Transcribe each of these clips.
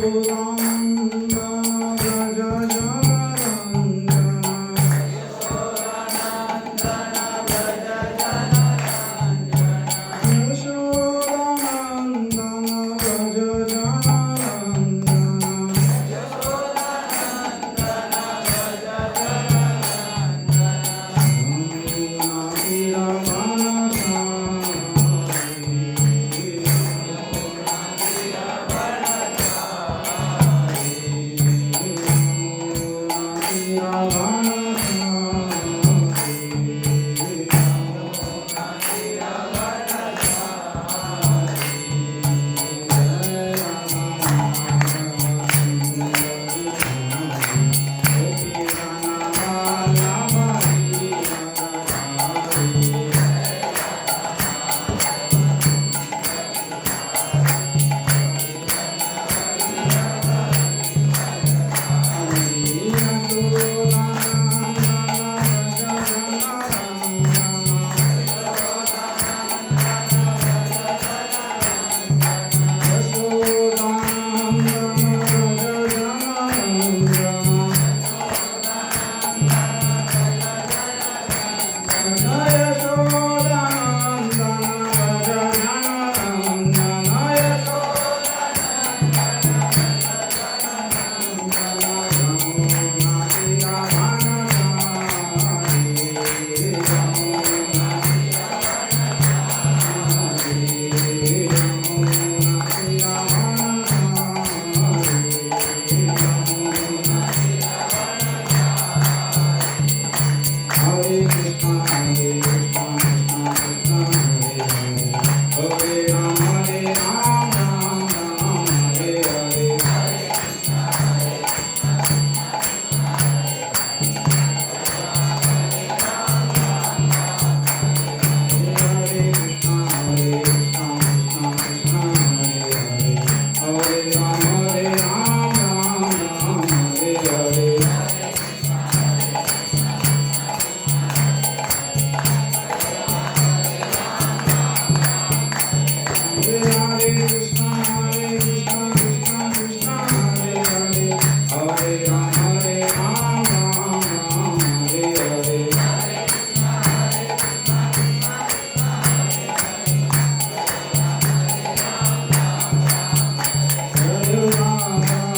Hare Rama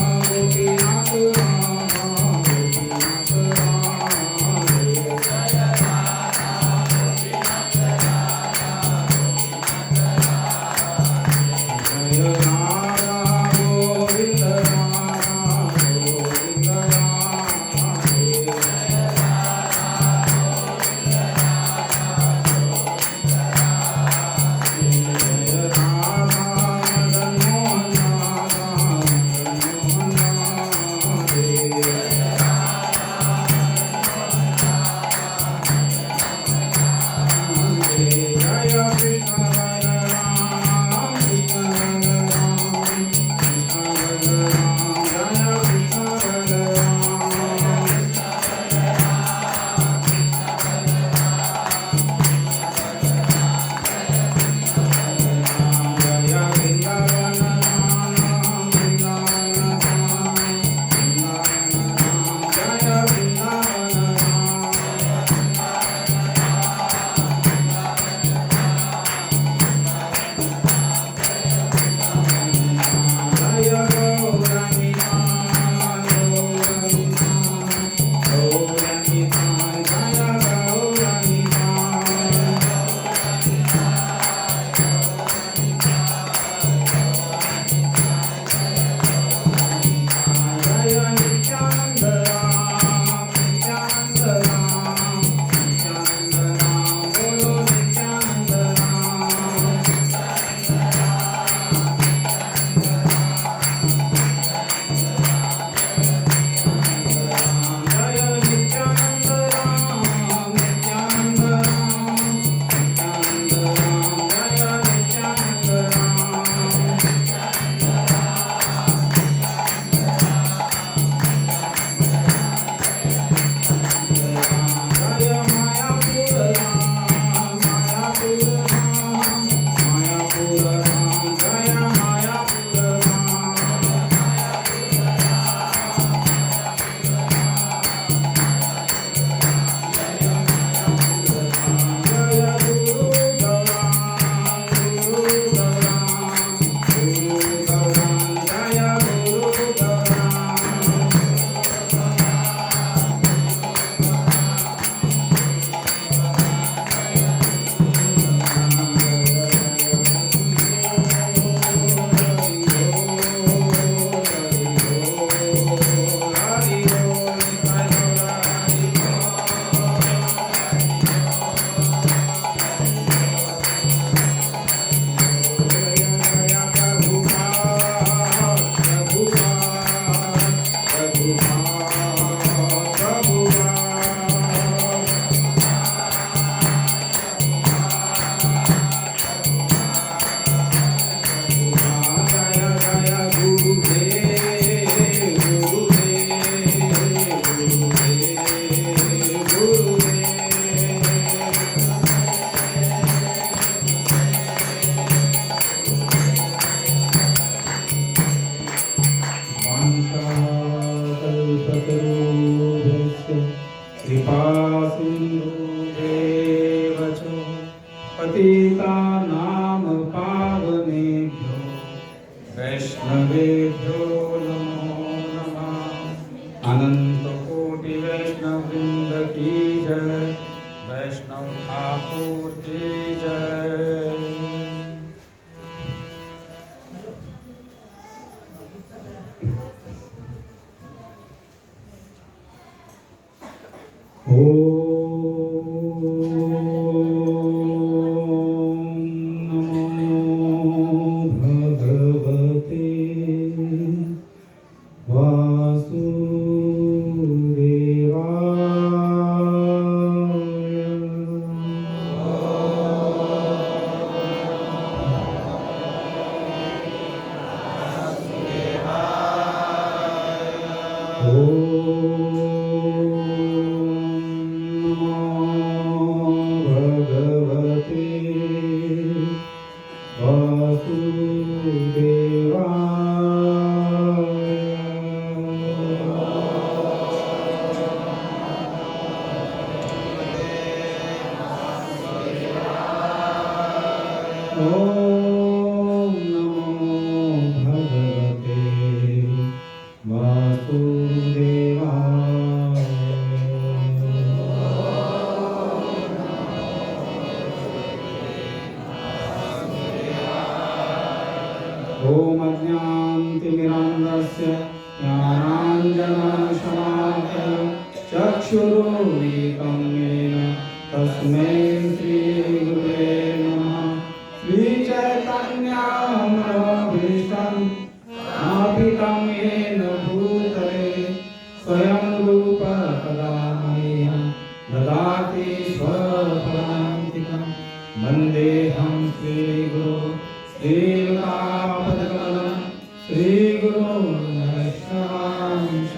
गुरुदेवेभ्यो नमो नमः। अनंत कोटि वैष्णव वृंद की जय, वैष्णव ठाकुर की जय। ओम अज्ञानतिमिरान्धस्य ज्ञानाञ्जनशलाकया चक्षुरुन्मीलितं येन तस्मै श्रीगुरुवे नमः। श्रीचैतन्यमनोभीष्टं स्थापितं येन भूतले स्वयं रूप कदा मह्यं ददाति स्वपदान्तिकं। वन्देऽहं श्रीगुरो श्रीयुतापदकमलं श्रीगुरुं वैष्णवांश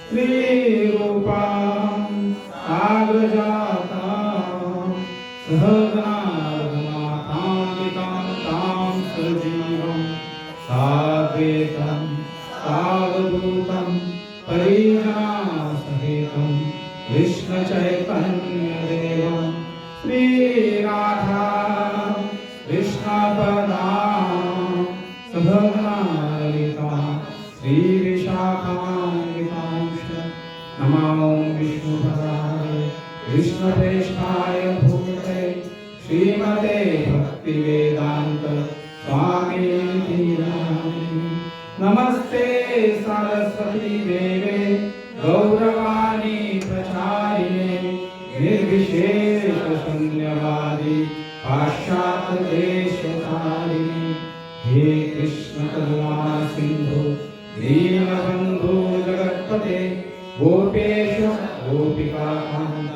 श्रीरूपां साग्रजातां सहगना रघुनाथान्वितां तां सजीवं साद्वैतं सावधूतं परिजनसहितं कृष्णचैतन्यदेवं श्रीराधा कृष्णपदां सहगना ललिता श्रीविशाखान्वितांश्च। नमो विष्णुपदाय कृष्णप्रेष्ठाय भूतले श्रीमते भक्तिवेदान्त स्वामिनिधि नामिने। नमस्ते सरस्वती देवे गौरवाणी प्रचारिणे निर्विशेष शून्यवादी पाश्चात्य देशधारिणे। हे कृष्ण करुणा सिंधु दीनबंधु जगत्पते गोपेश गोपिका कांत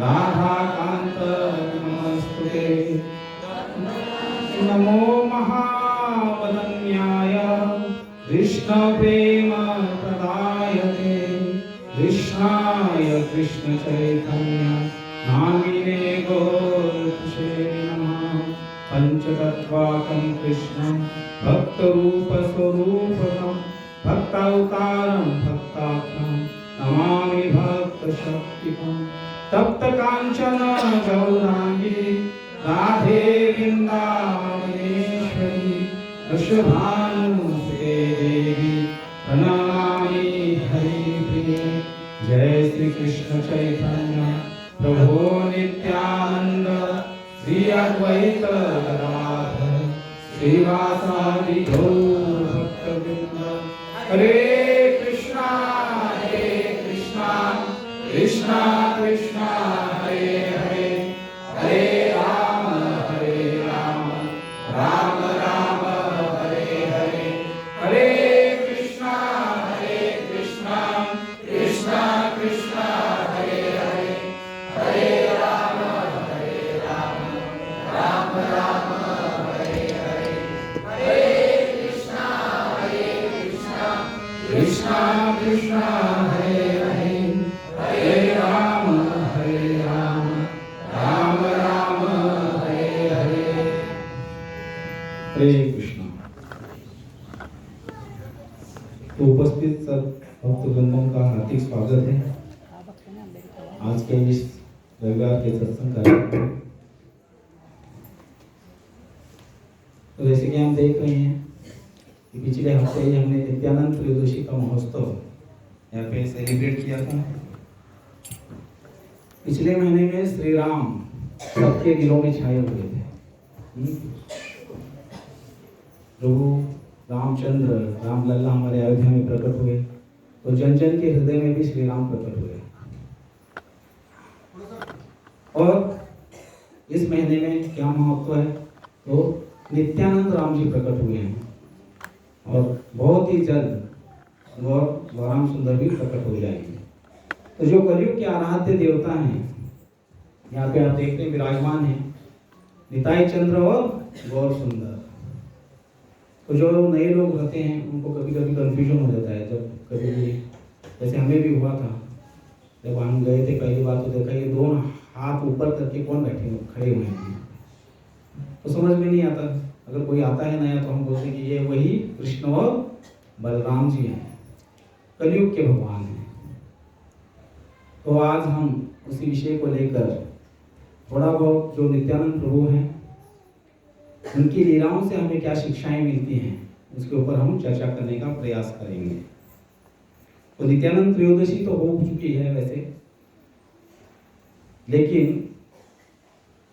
राधा कांत नमस्तुते। नमो महावदन्याय कृष्ण प्रेम प्रदायते कृष्णाय कृष्ण चैतन्य नामिने गौरक्षे नमः। पंचतत्त्वाकं कृष्णं भक्तरूपस्वरूपकं भक्तावतारं भक्ताख्यं नमामि भक्तशक्तिकं। तप्तकाञ्चन गौराङ्गी राधे वृन्दावनेश्वरी वृषभानुसुते देवी प्रणमामि हरिप्रिये। जय श्री कृष्ण चैतन्य प्रभो नित्यानंद श्री अद्वैत गदाधर श्रीवासादि गौर भक्तवृंद। हरे कृष्णा कृष्णा कृष्णा हरे हरे हरे राम राम राम हरे हरे। हरे कृष्णा कृष्णा कृष्णा हरे हरे हरे राम राम राम हरे हरे। हरे कृष्णा कृष्णा कृष्णा हरे हरे हरे राम राम राम हरे हरे। हरे कृष्ण। तो उपस्थित सब भक्तवृंदों का हार्दिक स्वागत है आज के इस रविवार के सत्संग कार्यक्रम में। तो जैसे कि हम देख रहे हैं पिछले हफ्ते ही हमने नित्यानंद त्रयोदशी का महोत्सव यहाँ पे सेलिब्रेट किया था। पिछले महीने में श्री राम सबके दिलों में छाए हुए थे। प्रभु रामचंद्र रामलल्ला हमारे अयोध्या में प्रकट हुए तो जन जन के हृदय में भी श्री राम प्रकट हुए। और इस महीने में क्या महत्व है, तो नित्यानंद राम जी प्रकट हुए हैं और बहुत ही जल्द गौर बलराम सुंदर भी प्रकट हो जाएंगे। तो जो कलयुग के आराध्य देवता हैं, यहाँ पे आप देखते हैं विराजमान हैं निताई चंद्र और गौर सुंदर। तो जो नए लोग रहते हैं उनको कभी कभी कंफ्यूजन हो जाता है। जब कभी भी जैसे हमें भी हुआ था, जब हम गए थे पहली बार तो देखा ये दोनों हाथ ऊपर करके कौन बैठे खड़े हुए हैं, तो समझ में नहीं आता। अगर कोई आता है नया तो हम बोलते हैं कि ये वही कृष्ण और बलराम जी हैं, कलयुग के भगवान हैं। तो आज हम उसी विषय को लेकर थोड़ा बहुत जो नित्यानंद प्रभु हैं उनकी लीलाओं से हमें क्या शिक्षाएं मिलती हैं उसके ऊपर हम चर्चा करने का प्रयास करेंगे। तो नित्यानंद त्रयोदशी तो हो चुकी है वैसे, लेकिन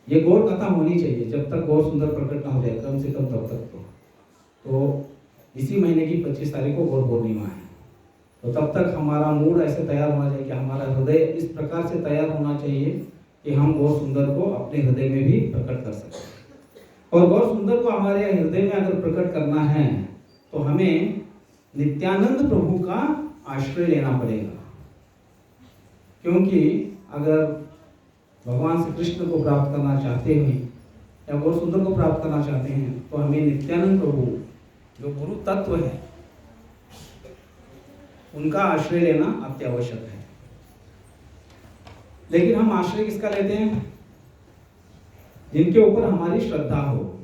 ये गौर कथा होनी चाहिए जब तक गौर सुंदर प्रकट ना हो जाए, कम से कम तब तक। तो इसी महीने की 25 तारीख को गौर पूर्णिमा है, तो तब तक हमारा मूड ऐसे तैयार होना चाहिए कि हमारा हृदय इस प्रकार से तैयार होना चाहिए कि हम गौर सुंदर को अपने हृदय में भी प्रकट कर सकें। और गौर सुंदर को हमारे हृदय में अगर प्रकट करना है तो हमें नित्यानंद प्रभु का आश्रय लेना पड़ेगा, क्योंकि अगर भगवान श्री कृष्ण को प्राप्त करना चाहते हैं या गौर सुंदर को प्राप्त करना चाहते हैं तो हमें नित्यानंद प्रभु जो गुरु तत्व है उनका आश्रय लेना अत्यावश्यक है। लेकिन हम आश्रय किसका लेते हैं? जिनके ऊपर हमारी श्रद्धा हो।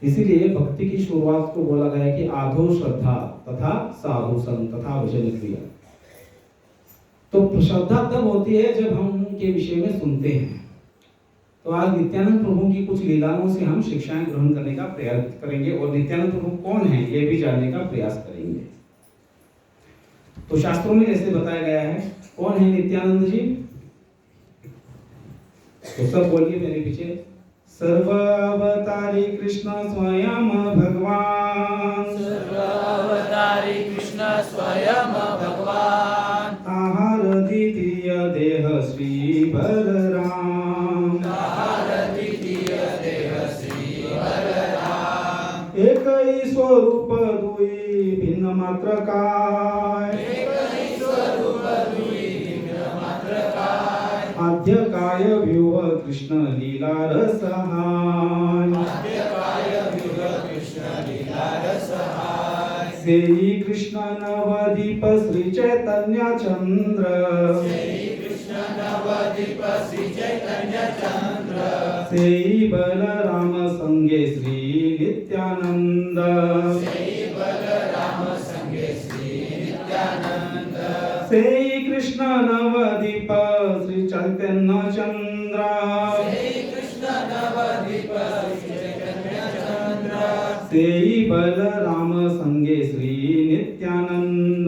इसीलिए भक्ति की शुरुआत को बोला गया है कि आधो श्रद्धा तथा साधु संग तथा भजन क्रिया। तो श्रद्धा तब होती है जब हम उनके विषय में सुनते हैं। तो आज नित्यानंद प्रभु की कुछ लीलाओं से हम शिक्षाएं ग्रहण करने का प्रयास करेंगे और नित्यानंद प्रभु कौन है ये भी जानने का प्रयास करेंगे। तो शास्त्रों में जैसे बताया गया है कौन है नित्यानंद जी, तो सब बोलिए मेरे पीछे। सर्वावतारी कृष्ण स्वयं भगवान, सर्वावतारी कृष्ण स्वयं भगवान, आहार द्वितीय देह श्री बलराम, आहार द्वितीय देह श्री बलराम, एक ही स्वरूप दुई भिन्न मात्र काय, एक ही स्वरूप दुई भिन्न मात्र काय, आद्य काय व्यूह कृष्ण लीला रसहाय, आद्य काय व्यूह कृष्ण लीला रसहाय, सेई कृष्ण नवदीप श्री चैतन्य चंद्र, श्री कृष्ण नवदीप श्री चैतन्य चंद्र, सेई बलराम संगे श्री नित्यानंद, श्री बलराम संगे श्री नित्यानंद, सेई कृष्ण नवदीप श्री चैतन्य चंद्र, श्री कृष्ण नवदीप श्री चैतन्य चंद्र, सेई बलराम संगे श्री नित्यानंद।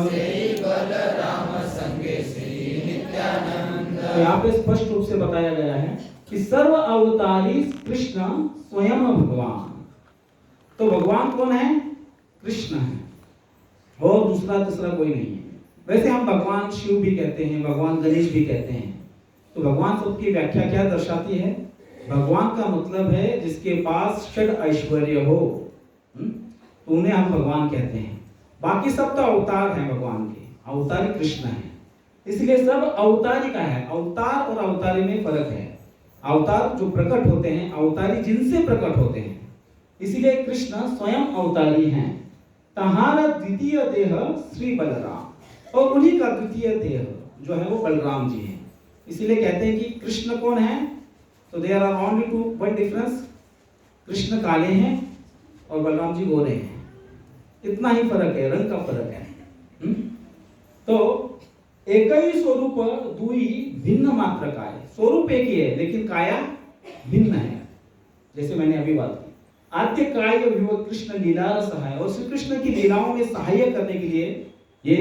श्री बलराम संगे श्री नित्यानंद। तो यहाँ पे स्पष्ट रूप से बताया गया है कि सर्व अवतारी कृष्ण स्वयं भगवान। तो भगवान कौन है? कृष्ण है और दूसरा तीसरा कोई नहीं है। वैसे हम भगवान शिव भी कहते हैं, भगवान गणेश भी कहते हैं। तो भगवान शब्द की व्याख्या क्या दर्शाती है? भगवान का मतलब है जिसके पास षड ऐश्वर्य हो, तो उन्हें हम भगवान कहते हैं। बाकी सब तो अवतार हैं भगवान के, अवतारी कृष्ण है। इसलिए सब अवतारी का है। अवतार और अवतारी में फर्क है। अवतार जो प्रकट होते हैं, अवतारी जिनसे प्रकट होते हैं। इसीलिए कृष्ण स्वयं अवतारी हैं। तहारा द्वितीय देह श्री बलराम, और उन्हीं का द्वितीय देह जो है वो बलराम जी हैं। इसीलिए कहते हैं कि कृष्ण कौन है? तो there are only two one difference, Krishna काले हैं और बलराम जी गोरे हैं। इतना ही फर्क है, रंग का फर्क है। तो एक ही स्वरूप दुई भिन्न मात्र काय। स्वरूप एक ही है लेकिन काया भिन्न है। जैसे मैंने अभी बात की, आद्य काय विभव कृष्ण लीला सहाय, और श्री कृष्ण की लीलाओं में सहायक करने के लिए ये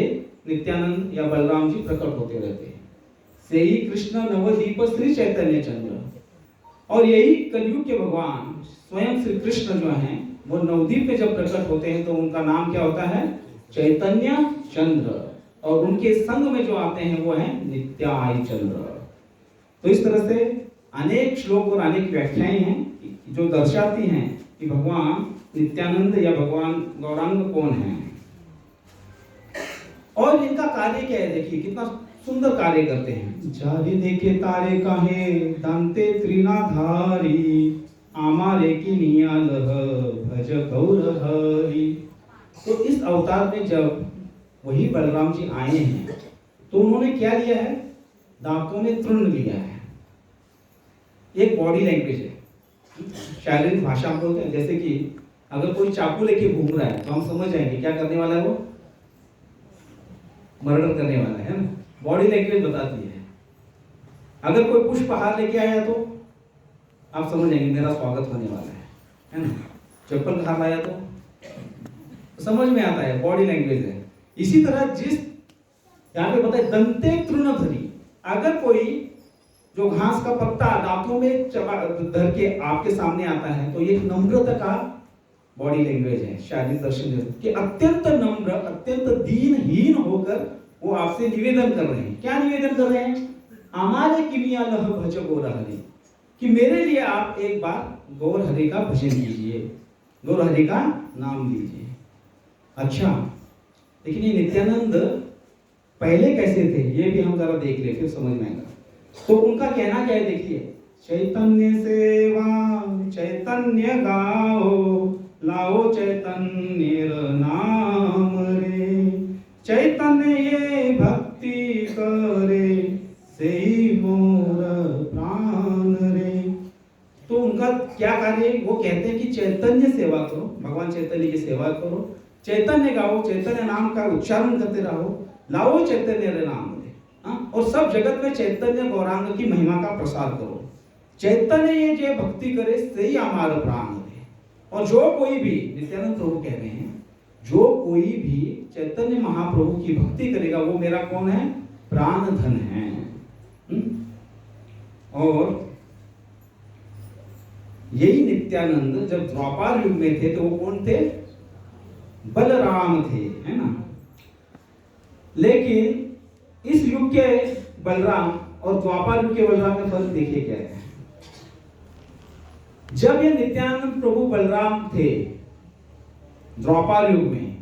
नित्यानंद या बलराम जी प्रकट होते रहते हैं। से ही कृष्ण नवदीप श्री चैतन्य चंद्र, और यही कलयुग के भगवान स्वयं श्री कृष्ण जो हैं वो नवदीप में जब प्रकट होते हैं तो उनका नाम क्या होता है? चैतन्य चंद्र, और उनके संग में जो आते हैं वो है नित्याय चंद्र। तो इस तरह से अनेक श्लोक और अनेक व्याख्याएं हैं जो दर्शाती हैं कि भगवान नित्यानंद या भगवान गौरांग कौन है और इनका कार्य क्या है। देखिए कितना सुंदर कार्य करते हैं। जारी देखे तारे काहे दांते त्रिनाधारी, आमारे की नियाल भज गौर हरि। तो इस अवतार में जब वही बलराम जी आए हैं तो उन्होंने क्या लिया है? दांतों में तृण लिया है। एक बॉडी लैंग्वेज है, शारीरिक भाषा हम बोलते हैं। जैसे कि अगर कोई चाकू लेके घूम रहा है तो हम समझ जाएंगे क्या करने वाला है, वो मर्डर करने वाला है ना। बॉडी लैंग्वेज बताती है। अगर कोई पुष्पहार लेके आया तो आप समझ जाएंगे मेरा स्वागत होने वाला है ना। चप्पल खा लाया तो समझ में आता है, बॉडी लैंग्वेज है। इसी तरह जिस यहाँ पे बताए दंते तृणधरी, अगर कोई जो घास का पत्ता दांतों में धर के आपके सामने आता है तो ये नम्रता का बॉडी लैंग्वेज है, शारीरिक दर्शन कि अत्यंत नम्र, अत्यंत दीनहीन होकर वो आपसे निवेदन कर रहे हैं। क्या निवेदन कर रहे हैं? हमारे किमिया लह भज गौर हरि, कि मेरे लिए आप एक बार गौर हरि का भजन कीजिए, गौर हरि का नाम लीजिए। अच्छा, लेकिन ये नित्यानंद पहले कैसे थे ये भी हम जरा देख ले, फिर समझ में आएगा। तो उनका कहना क्या है, देखिए। चैतन्य सेवा चैतन्य गाओ, लाओ चैतन्य नाम रे, चैतन्य ये भक्ति करे, से मोर प्राण रे। तो उनका क्या कार्य है? वो कहते हैं कि चैतन्य सेवा करो, भगवान चैतन्य की सेवा करो, चैतन्य गाओ, चैतन्य नाम का उच्चारण करते रहो, लाओ चैतन्य नाम रे, और सब जगत में चैतन्य गौरांग की महिमा का प्रसार करो। चैतन्य ये जो भक्ति करे से ही हमारा प्राण है। और जो कोई भी, नित्यानंद प्रभु कह रहे हैं, जो कोई भी चैतन्य महाप्रभु की भक्ति करेगा वो मेरा कौन है? प्राण धन है। और यही नित्यानंद जब द्वापर युग में थे तो वो कौन थे? बलराम थे, है ना। लेकिन इस युग के बलराम और द्वापर युग के बलराम में फर्क देखिए क्या है। जब ये नित्यानंद प्रभु बलराम थे द्वापर युग में,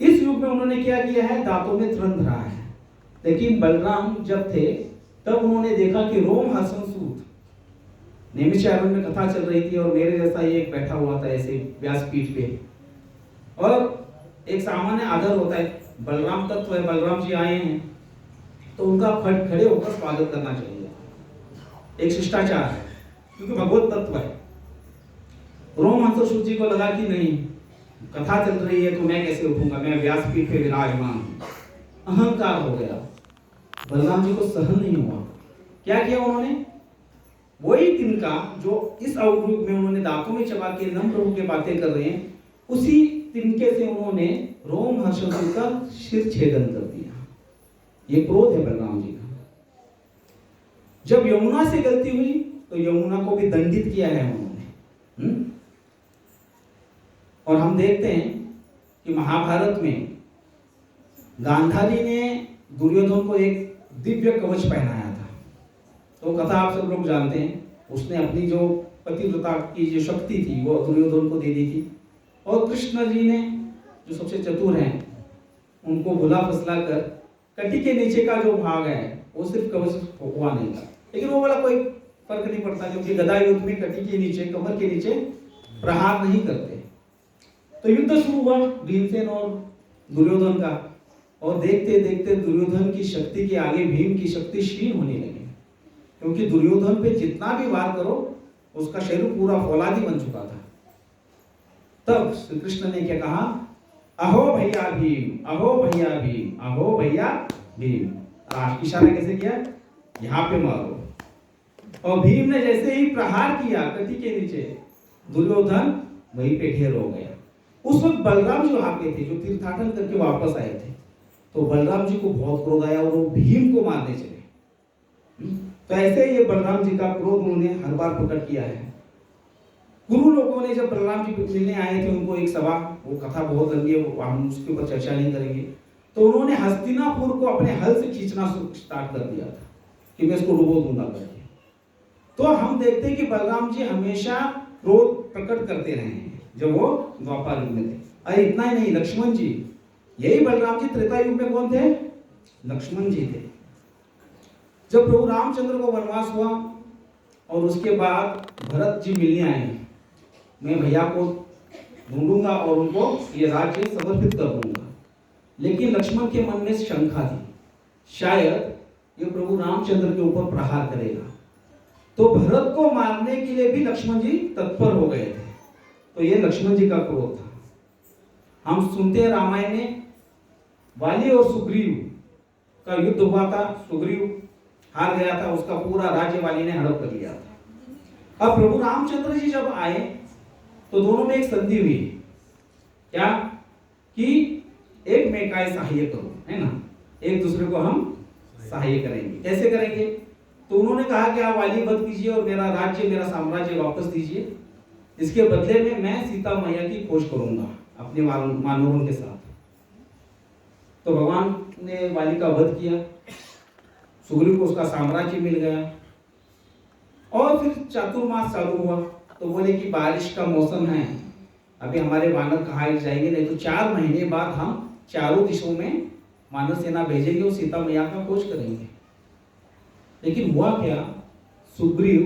इस युग में उन्होंने क्या किया है? दांतों में तृण धरा है। लेकिन बलराम जब थे तब उन्होंने देखा कि रोम हसन सूत नैमिषारण्य में कथा चल रही थी और मेरे जैसा एक बैठा हुआ था ऐसे व्यासपीठ पे, और एक सामान्य आदर होता है, बलराम तत्व है, बलराम जी आए हैं तो उनका खड़े होकर स्वागत करना चाहिए, एक शिष्टाचार है, क्योंकि भगवत तत्व है। रोमहंस सूत जी को लगा कि नहीं, कथा चल रही है तो मैं कैसे उठूंगा, मैं व्यासपीठ पे विराजमान हूं। अहंकार हो गया, बलराम जी को सहन नहीं हुआ। क्या किया उन्होंने? वही तिनका जो इस अवयुग में उन्होंने दांतों में चबा के नम प्रभु की बातें कर रहे हैं, उसी तिनके से उन्होंने रोम हर्षण का सिर छेदन कर दिया। ये क्रोध है बलराम जी का। जब यमुना से गलती हुई तो यमुना को भी दंडित किया है उन्होंने। और हम देखते हैं कि महाभारत में गांधारी ने दुर्योधन को एक दिव्य कवच पहनाया था। तो कथा आप सब लोग जानते हैं, उसने अपनी जो पतिव्रता की जो शक्ति थी वो दुर्योधन को दे दी थी, और कृष्ण जी ने जो सबसे चतुर हैं उनको भुला फसला कर कटी के नीचे का जो भाग है वो सिर्फ कवच हुआ नहीं था। लेकिन वो वाला कोई फर्क नहीं पड़ता, क्योंकि गदा युद्ध में कटी के नीचे, कमर के नीचे प्रहार नहीं करते। तो युद्ध शुरू हुआ भीमसेन और दुर्योधन का, और देखते देखते दुर्योधन की शक्ति के आगे भीम की शक्ति क्षीण होने लगी, क्योंकि दुर्योधन पे जितना भी वार करो उसका शरीर पूरा फौलादी बन चुका था। तब श्री कृष्ण ने क्या कहा? अहो भैया भीम, अहो भैया भीम, अहो भैया भीम। इशारा कैसे किया? यहाँ पे मारो। और भीम ने जैसे ही प्रहार किया कटी के नीचे, दुर्योधन वहीं पे ढेर हो गया। उस वक्त बलराम जी वहां पे थे, जो तीर्थाटन करके वापस आए थे। तो बलराम जी को बहुत क्रोध आया और वो भीम को मारने चले। तो ऐसे ये बलराम जी का क्रोध उन्होंने हर बार प्रकट किया है। गुरु लोगों ने जब बलराम जी मिलने आए थे, उनको एक सभा, वो कथा बहुत लंबी है, वो हम उसके ऊपर चर्चा नहीं करेंगे। तो उन्होंने हस्तिनापुर को अपने हल से खींचना स्टार्ट कर दिया था कि मैं इसको डुबो दूंगा करके। तो हम देखते हैं कि बलराम जी हमेशा क्रोध प्रकट करते रहे हैं जब वो द्वापर युग में थे। अरे इतना ही नहीं, लक्ष्मण जी, यही बलराम जी त्रेता युग में कौन थे? लक्ष्मण जी थे। जब प्रभु रामचंद्र को वनवास हुआ और उसके बाद भरत जी मिलने आए, मैं भैया को ढूंढूंगा और उनको ये राज्य समर्पित कर दूंगा। लेकिन लक्ष्मण के मन में शंका थी, शायद ये प्रभु रामचंद्र के ऊपर प्रहार करेगा। तो भरत को मारने के लिए भी लक्ष्मण जी तत्पर हो गए थे। तो ये लक्ष्मण जी का क्रोध था। हम सुनते हैं रामायण में वाली और सुग्रीव का युद्ध हुआ था। सुग्रीव हार गया था, उसका पूरा राज्य वाली ने हड़प कर लिया था। अब प्रभु रामचंद्र जी जब आए तो दोनों में एक संधि हुई, क्या कि एक में का सहाय करो, है ना, एक दूसरे को हम सहाय करेंगे। कैसे करेंगे? तो उन्होंने कहा कि आप वाली वध कीजिए और मेरा राज्य, मेरा साम्राज्य वापस दीजिए। इसके बदले में मैं सीता मैया की खोज करूंगा अपने मानवों के साथ। तो भगवान ने वाली का वध किया, सुग्रीव को उसका साम्राज्य मिल गया। और फिर चातुर्मास चालू हुआ। तो बोले कि बारिश का मौसम है, अभी हमारे वानर कहाँ जाएंगे, नहीं तो 4 महीने बाद हम चारों दिशों में वानर सेना भेजेंगे और सीता मैया का खोज करेंगे। लेकिन हुआ क्या, सुग्रीव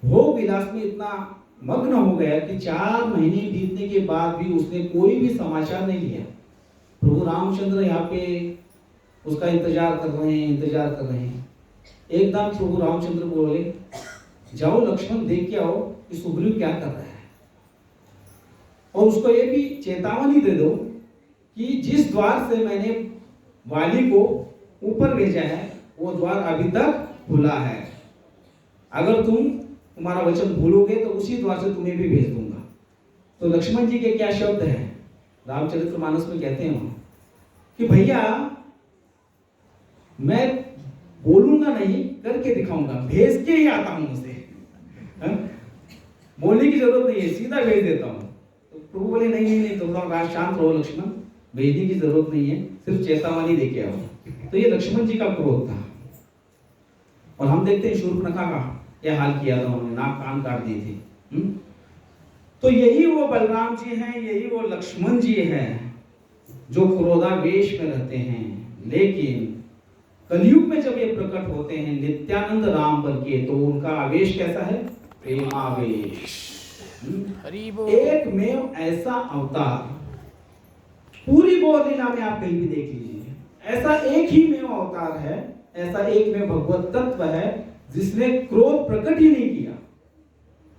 भोग विलास में इतना मग्न हो गया कि 4 महीने बीतने के बाद भी उसने कोई भी समाचार नहीं लिया। प्रभु रामचंद्र यहाँ पे उसका इंतजार कर रहे हैं। एकदम प्रभु रामचंद्र बोले, जाओ लक्ष्मण देख के आओ कि सुग्रीव क्या कर रहा है, और उसको ये भी चेतावनी दे दो कि जिस द्वार से मैंने वाली को ऊपर भेजा है वो द्वार अभी तक खुला है। अगर तुम्हारा वचन भूलोगे तो उसी द्वार से तुम्हें भी भेज दूंगा। तो लक्ष्मण जी के क्या शब्द हैं, रामचरितमानस में कहते हैं कि भैया मैं बोलूंगा नहीं, करके दिखाऊंगा, भेज के ही आता हूं उसे, बोलने की जरूरत नहीं है, सीधा भेज देता हूं। तो प्रभु बोले नहीं, तुम शांत रहो लक्ष्मण, भेजने की जरूरत नहीं है, सिर्फ चेतावनी देके आओ। तो ये लक्ष्मण जी का क्रोध था। और हम देखते हैं शूर्पणखा का क्या हाल किया था उन्होंने, नाक कान काट दिए थे। तो यही वो बलराम जी हैं, यही वो लक्ष्मण जी हैं जो क्रोधावेश में रहते हैं। लेकिन कलयुग में जब ये प्रकट होते हैं नित्यानंद राम बन के, तो उनका आवेश कैसा है? प्रेमावेश। एक में ऐसा अवतार, पूरी गौर लीला में आप कहीं भी देख लीजिए, ऐसा एक ही में अवतार है, ऐसा एक में भगवत तत्व है जिसने क्रोध प्रकट ही नहीं किया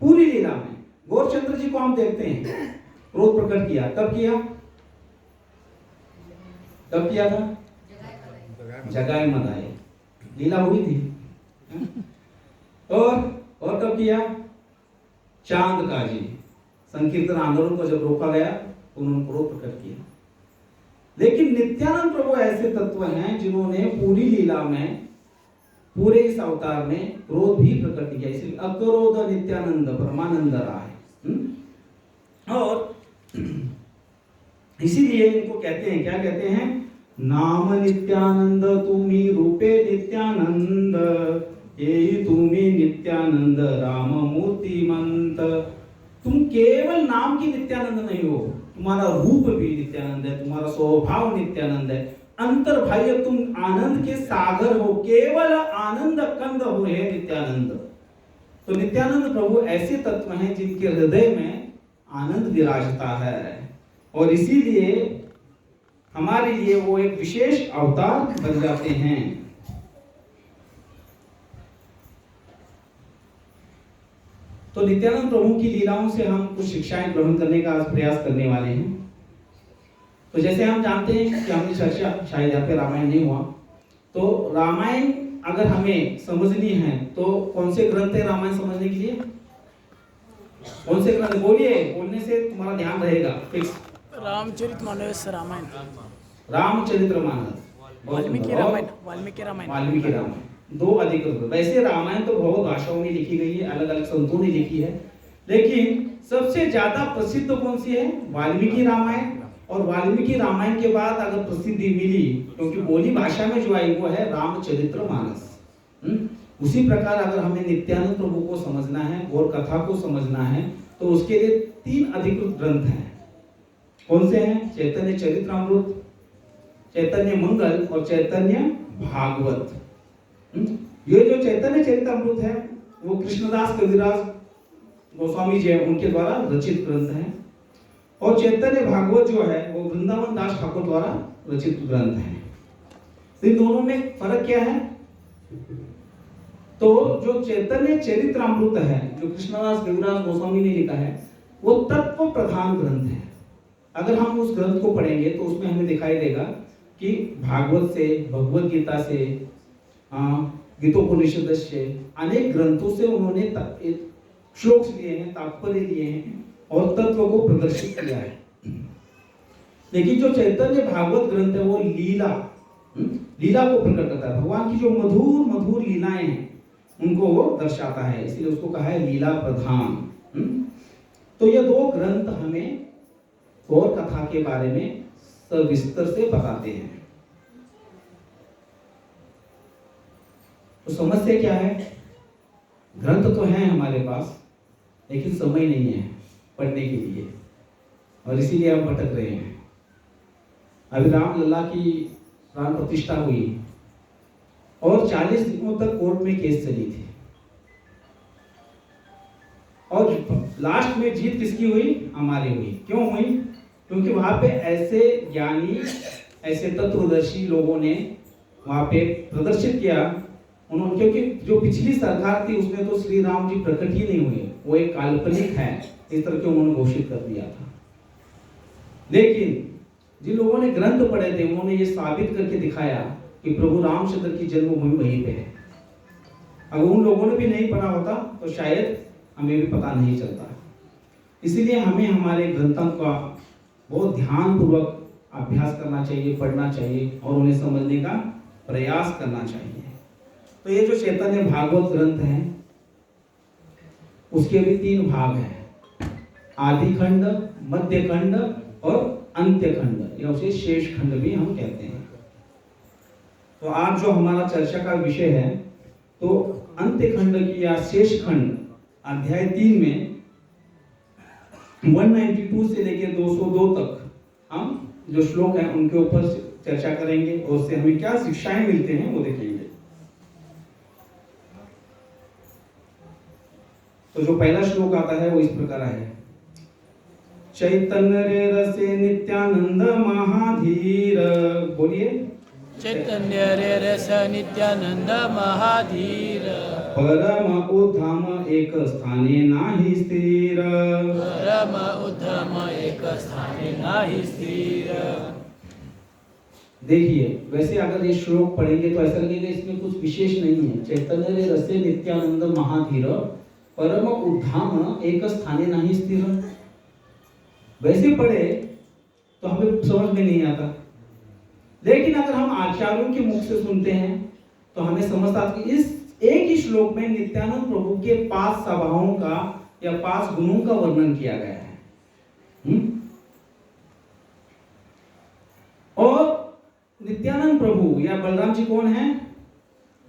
पूरी लीला में। गौरचंद्र जी को हम देखते हैं क्रोध प्रकट किया, कब किया? कब किया था? जगाए मदाए लीला हुई थी। और कब किया? चांद का जी संकीर्तन आंदोलन को जब रोका गया उन्होंने क्रोध प्रकट किया। लेकिन नित्यानंद प्रभु ऐसे तत्व हैं जिन्होंने पूरी लीला में, पूरे इस अवतार में क्रोध भी प्रकट किया। इसलिए अक्रोध नित्यानंद परमानंद राय। और इसीलिए इनको कहते हैं, क्या कहते हैं? नाम नित्यानंद तुम्ही रूपे नित्यानंद, यही तुम्ही नित्यानंद राम मूर्तिमंत। तुम केवल नाम की नित्यानंद नहीं हो, तुम्हारा रूप भी नित्यानंद है, तुम्हारा स्वभाव नित्यानंद है, अंतर बाह्य तुम आनंद के सागर हो, केवल आनंद कंद हो है नित्यानंद। तो नित्यानंद प्रभु ऐसे तत्व हैं जिनके हृदय में आनंद विराजता है, और इसीलिए हमारे लिए वो एक विशेष अवतार बन जाते हैं। तो नित्यानंद प्रभु की लीलाओं से हम कुछ शिक्षाएं ग्रहण करने का प्रयास करने वाले हैं। तो जैसे हम जानते हैं कि हमने चर्चा, शायद यहाँ पे रामायण नहीं हुआ, तो रामायण अगर हमें समझनी है तो कौन से ग्रंथ है रामायण समझने के लिए? कौन से ग्रंथ बोलिए, बोलने से तुम्हारा ध्यान रहेगा फिक्स। रामचरितमानस रामायण, रामचरितमानस, वाल्मीकि रामायण, वाल्मीकि रामायण, वाल्मीकि रामायण, दो अधिकृत। वैसे रामायण तो बहुत भाषाओं में लिखी गई है, अलग अलग संतों ने लिखी है, लेकिन सबसे ज्यादा प्रसिद्ध कौन सी है? वाल्मीकि रामायण। और वाल्मीकि रामायण के बाद अगर प्रसिद्धि मिली, क्योंकि बोली भाषा में जो आई वो है रामचरितमानस। उसी प्रकार अगर हमें नित्यानंद प्रभु को समझना है, गौर कथा को समझना है, तो उसके लिए 3 अधिकृत ग्रंथ हैं। कौन से हैं? चैतन्य चरितमृत, चैतन्य मंगल और चैतन्य भागवत। ये जो चैतन्य चरितमृत है वो कृष्णदास कविराज गोस्वामी जी हैं, उनके द्वारा रचित ग्रंथ है। और चैतन्य भागवत जो है वो वृंदावन दास ठाकुर द्वारा रचित ग्रंथ है। तो इन दोनों में फर्क क्या है? तो जो चैतन्य चरितमृत है, जो कृष्णदास कविराज गोस्वामी ने लिखा है, वो तत्व प्रधान ग्रंथ है। अगर हम उस ग्रंथ को पढ़ेंगे तो उसमें हमें दिखाई देगा कि भागवत से, भगवत गीता से, गीतोपनिषद से, अनेक ग्रंथों से उन्होंने श्लोक लिए हैं, तात्पर्य लिए हैं और तत्व को प्रदर्शित किया है। लेकिन जो चैतन्य भागवत ग्रंथ है वो लीला को प्रकट करता है। भगवान की जो मधुर मधुर लीलाएं हैं उनको वो दर्शाता है, इसलिए उसको कहा है लीला प्रधान। तो ये 2 ग्रंथ हमें गौर कथा के बारे में सविस्तर से बताते हैं। तो समस्या क्या है? ग्रंथ तो हैं हमारे पास, लेकिन समय नहीं है पढ़ने के लिए, और इसीलिए हम भटक रहे हैं। अभी रामलला की प्राण प्रतिष्ठा हुई और 40 दिनों तक कोर्ट में केस चली थी, और लास्ट में जीत किसकी हुई? हमारी हुई। क्यों हुई? क्योंकि वहां पे ऐसे ज्ञानी, ऐसे तत्वदर्शी लोगों ने वहां पे प्रदर्शित किया उन्होंने, क्योंकि जो पिछली सरकार थी उसमें तो श्री राम जी प्रकट ही नहीं हुए, वो एक काल्पनिक है, इस तरह के उन्होंने घोषित कर दिया था। लेकिन जिन लोगों ने ग्रंथ पढ़े थे उन्होंने ये साबित करके दिखाया कि प्रभु रामचंद्र की जन्मभूमि वहीं पे है। अगर उन लोगों ने भी नहीं पढ़ा होता तो शायद हमें भी पता नहीं चलता। इसीलिए हमें हमारे ग्रंथों का बहुत ध्यान पूर्वक अभ्यास करना चाहिए, पढ़ना चाहिए और उन्हें समझने का प्रयास करना चाहिए। तो ये जो चैतन्य भागवत ग्रंथ है उसके भी 3 भाग हैं, आदि खंड, मध्य खंड और अंत्य खंड, या उसे शेष खंड भी हम कहते हैं। तो आज जो हमारा चर्चा का विषय है, तो अंत्य खंड की या शेष खंड अध्याय 3 में 192 से लेकर 202 तक हम जो श्लोक हैं उनके ऊपर चर्चा करेंगे और उससे हमें क्या शिक्षाएं मिलते हैं वो देखेंगे। तो जो पहला श्लोक आता है वो इस प्रकार है, चैतन्य रे रसे नित्यानंद महाधीर। बोलिए, चैतन्य रे रस नित्यानंद महाधीर, परम उद्धम एक स्थाने नाही स्थिर। परम उद्धम एक स्थाने नाही स्थिर। देखिए, वैसे अगर ये श्लोक पढ़ेंगे तो ऐसा लगेगा इसमें कुछ विशेष नहीं है। चैतन्य रे रसे नित्यानंद महाधीर, परम उद्धम एक स्थाने नाही स्थिर। वैसे पढ़े तो हमें समझ में नहीं आता, लेकिन अगर हम आचार्यों के मुख से सुनते हैं तो हमें समझ आता है कि इस एक ही श्लोक में नित्यानंद प्रभु के 5 स्वभावों का या 5 गुणों का वर्णन किया गया है। और नित्यानंद प्रभु या बलराम जी कौन है?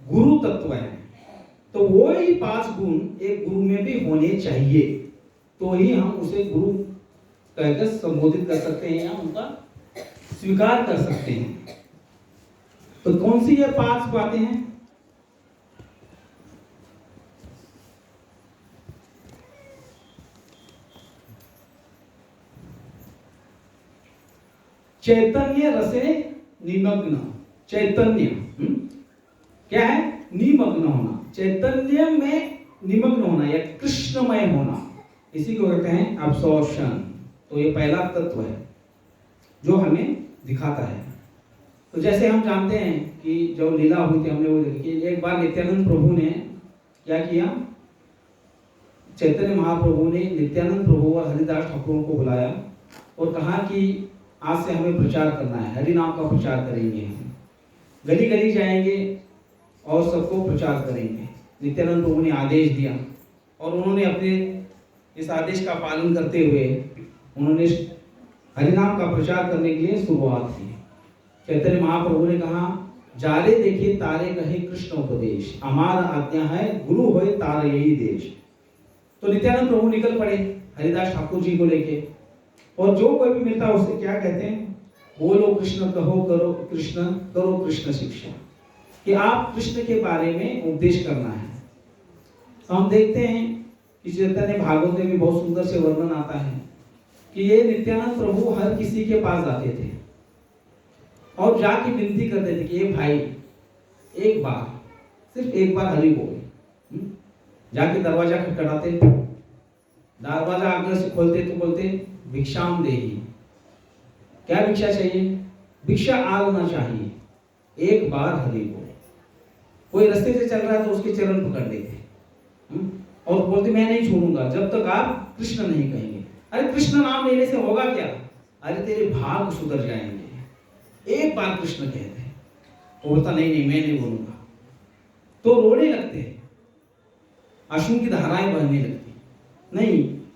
गुरु तत्व है। तो वो ही 5 गुण एक गुरु में भी होने चाहिए, तो ही हम उसे गुरु कहकर संबोधित कर सकते हैं या उनका स्वीकार कर सकते हैं। तो कौन सी ये 5 बातें हैं? चैतन्य रसे निमग्न। चैतन्य क्या है? निमग्न होना, चैतन्य में निमग्न होना या कृष्णमय होना, इसी को कहते हैं अब्सॉर्प्शन। तो ये पहला तत्व है जो हमें दिखाता है। तो जैसे हम जानते हैं कि जो लीला हुई थी हमने वो देखी, एक बार नित्यानंद प्रभु ने क्या किया, चैतन्य महाप्रभु ने नित्यानंद प्रभु और हरिदास ठाकुर को बुलाया और कहा कि आज से हमें प्रचार करना है, हरि नाम का प्रचार करेंगे, हम गली गली जाएंगे और सबको प्रचार करेंगे। नित्यानंद प्रभु ने आदेश दिया और उन्होंने अपने इस आदेश का पालन करते हुए उन्होंने हरिनाम का प्रचार करने के लिए शुरुआत की। चैतन्य महाप्रभु ने कहा, जारे देखे तारे कहे कृष्ण उपदेश, हमारा आज्ञा है गुरु होए तारे यही देश। तो नित्यानंद प्रभु निकल पड़े हरिदास ठाकुर जी को लेके, और जो कोई भी मिलता उससे क्या कहते हैं, बोलो कृष्ण कहो करो कृष्ण, करो कृष्ण शिक्षा, कि आप कृष्ण के बारे में उपदेश करना है। तो हम देखते हैं कि चैतन्य भागवत में भी बहुत सुंदर से वर्णन आता है कि ये नित्यानंद प्रभु हर किसी के पास जाते थे और जाके विनती करते थे कि ये भाई एक बार, सिर्फ एक बार हरि बोल। जाके दरवाजा खटखटाते, दरवाजा आगे से खोलते तो बोलते भिक्षाम देही, क्या भिक्षा चाहिए, भिक्षा आलना चाहिए, एक बार हरि बोल। कोई रास्ते से चल रहा है तो उसके चरण पकड़ लेते और बोलते मैं नहीं छोड़ूंगा जब तक आप कृष्ण नहीं कहेंगे। अरे कृष्ण नाम लेने से होगा क्या, अरे तेरे भाग सुधर जाएंगे, एक बार कृष्ण कहते हैं। वो बोलता नहीं नहीं मैं नहीं बोलूंगा, तो रोने लगते हैं, आंसू की धाराएं बहने लगती, नहीं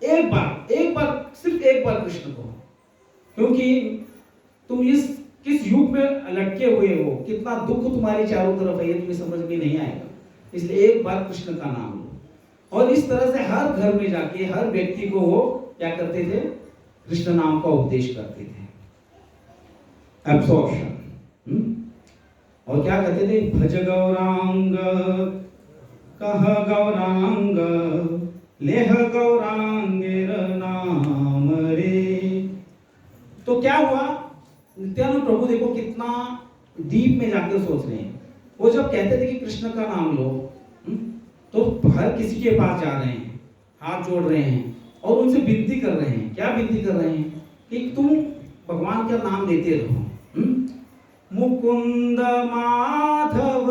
एक बार सिर्फ एक बार कृष्ण को, क्योंकि तुम इस किस युग में लटके हुए हो, कितना दुख तुम्हारी चारों तरफ है, ये तुम्हें समझ में नहीं आएगा, इसलिए एक बार कृष्ण का नाम लो। और इस तरह से हर घर में जाके हर व्यक्ति को वो क्या करते थे, कृष्ण नाम का उपदेश करते थे, एब्सॉर्प्शन। और क्या कहते थे, भज गौरांग कह गौरांग लेह गौरांगेर नाम रे। तो क्या हुआ, नित्यानंद प्रभु देखो कितना डीप में जाकर सोच रहे हैं। वो जब कहते थे कि कृष्ण का नाम लो, तो हर किसी के पास जा रहे हैं, हाथ जोड़ रहे हैं और उनसे विनती कर रहे हैं। क्या विनती कर रहे हैं कि तुम भगवान का नाम लेते रहो। मुकुंद माधव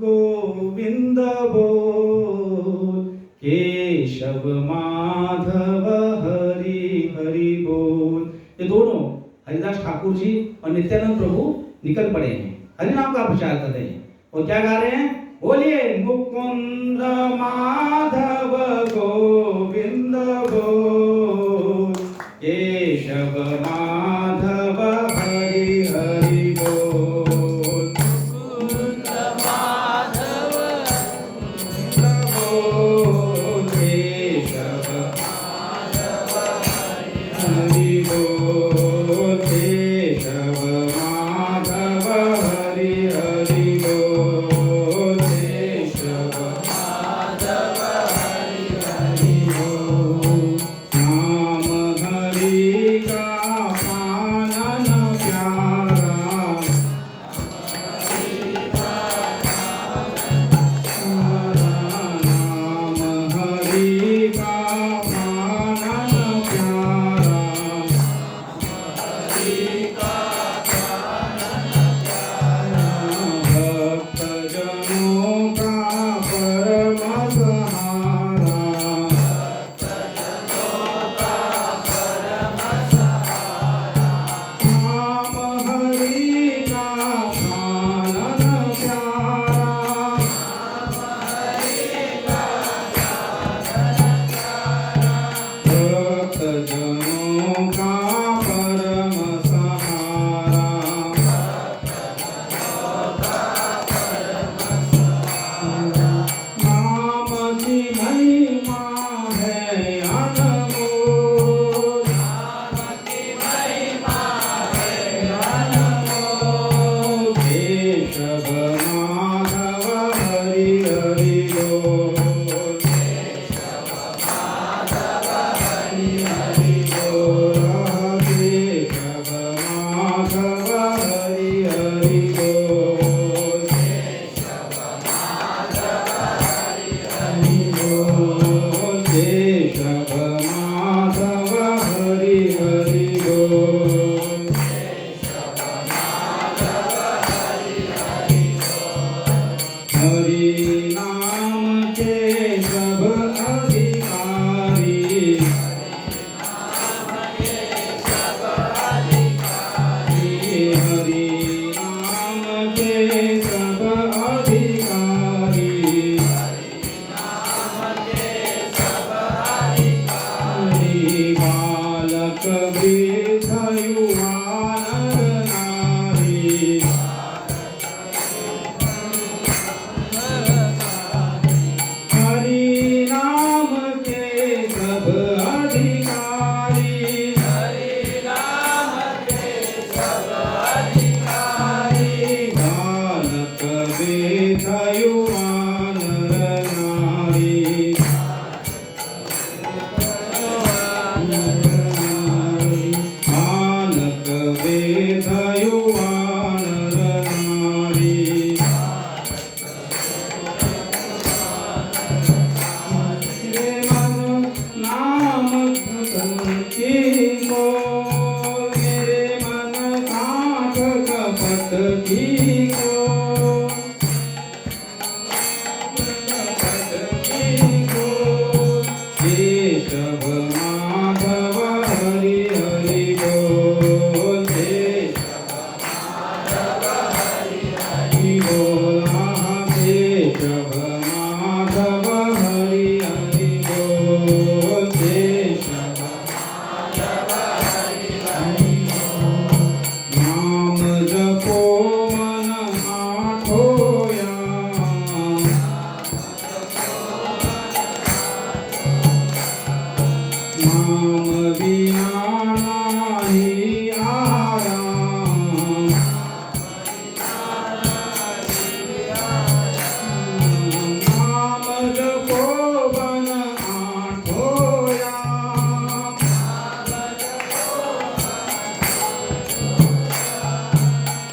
गोविंद बोल, केशव माधव हरि हरि बोल। ये दोनों हरिदास ठाकुर जी और नित्यानंद प्रभु निकल पड़े हैं, हरि नाम का प्रचार कर रहे हैं और क्या गा रहे हैं, बोलिए मुकुंद माधव गोविंद बोल, केशव माधव हरि हरि बोल। मुकुंद माधव बोल, केशव माधव हरि बोल, केशव माधव हरि हरि बोल, केशव माधव हरि हरि बोल। नाम हरि का पालन प्यारा, नाम हरि का पालन प्यारा, भक्त जनों का परम सहारा, नाम हरि का पालन प्यारा, भक्त जनों का परम सहारा। पटकी को केशव माधव हरि हरि बोल केशव माधव हरि हरि बोल केशव माधव हरि हरि बोल केशव माधव हरि हरि बोल नाम जपो मन आठोया नाम बिना नाही आराम नाम जपो बन आठोया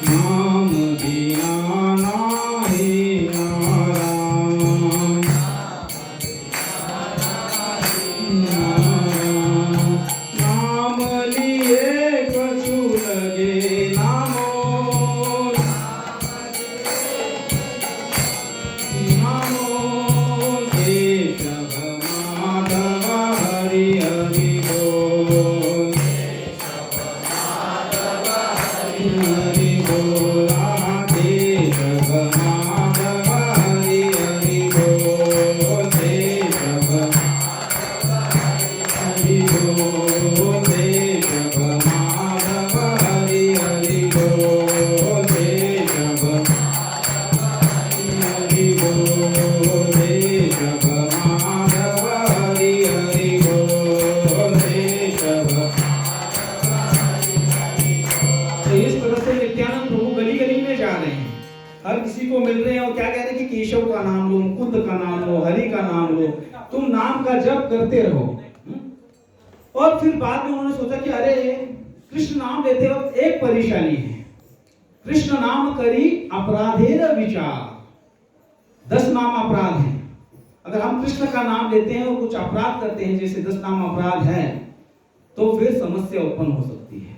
नाम बिना नाही आराम नाम लिए कछु लगे नामो नामो केशव माधव हरि हरि बोल हरि बोल केशव माधव हरि हरि बोल केशव हरि बोल केशव माधव हरि हरि बोल केशव हरि बोल केशव माधव हरि हरि बोल केशव। तो इस तरह से नित्यानंद प्रभु गली गली में जा रहे हैं, हर किसी को मिल रहे हैं और क्या कह रहे हैं कि केशव का नाम लो, मुकुंद का नाम लो, हरि का नाम लो, तुम नाम का जप करते रहो। और फिर बाद में उन्होंने सोचा कि अरे कृष्ण नाम लेते वक्त एक परेशानी है, कृष्ण नाम करी अपराधेर विचार, 10 नाम अपराध हैं। अगर हम कृष्ण का नाम लेते हैं और कुछ अपराध करते हैं, जैसे 10 नाम अपराध है, तो फिर समस्या उत्पन्न हो सकती है।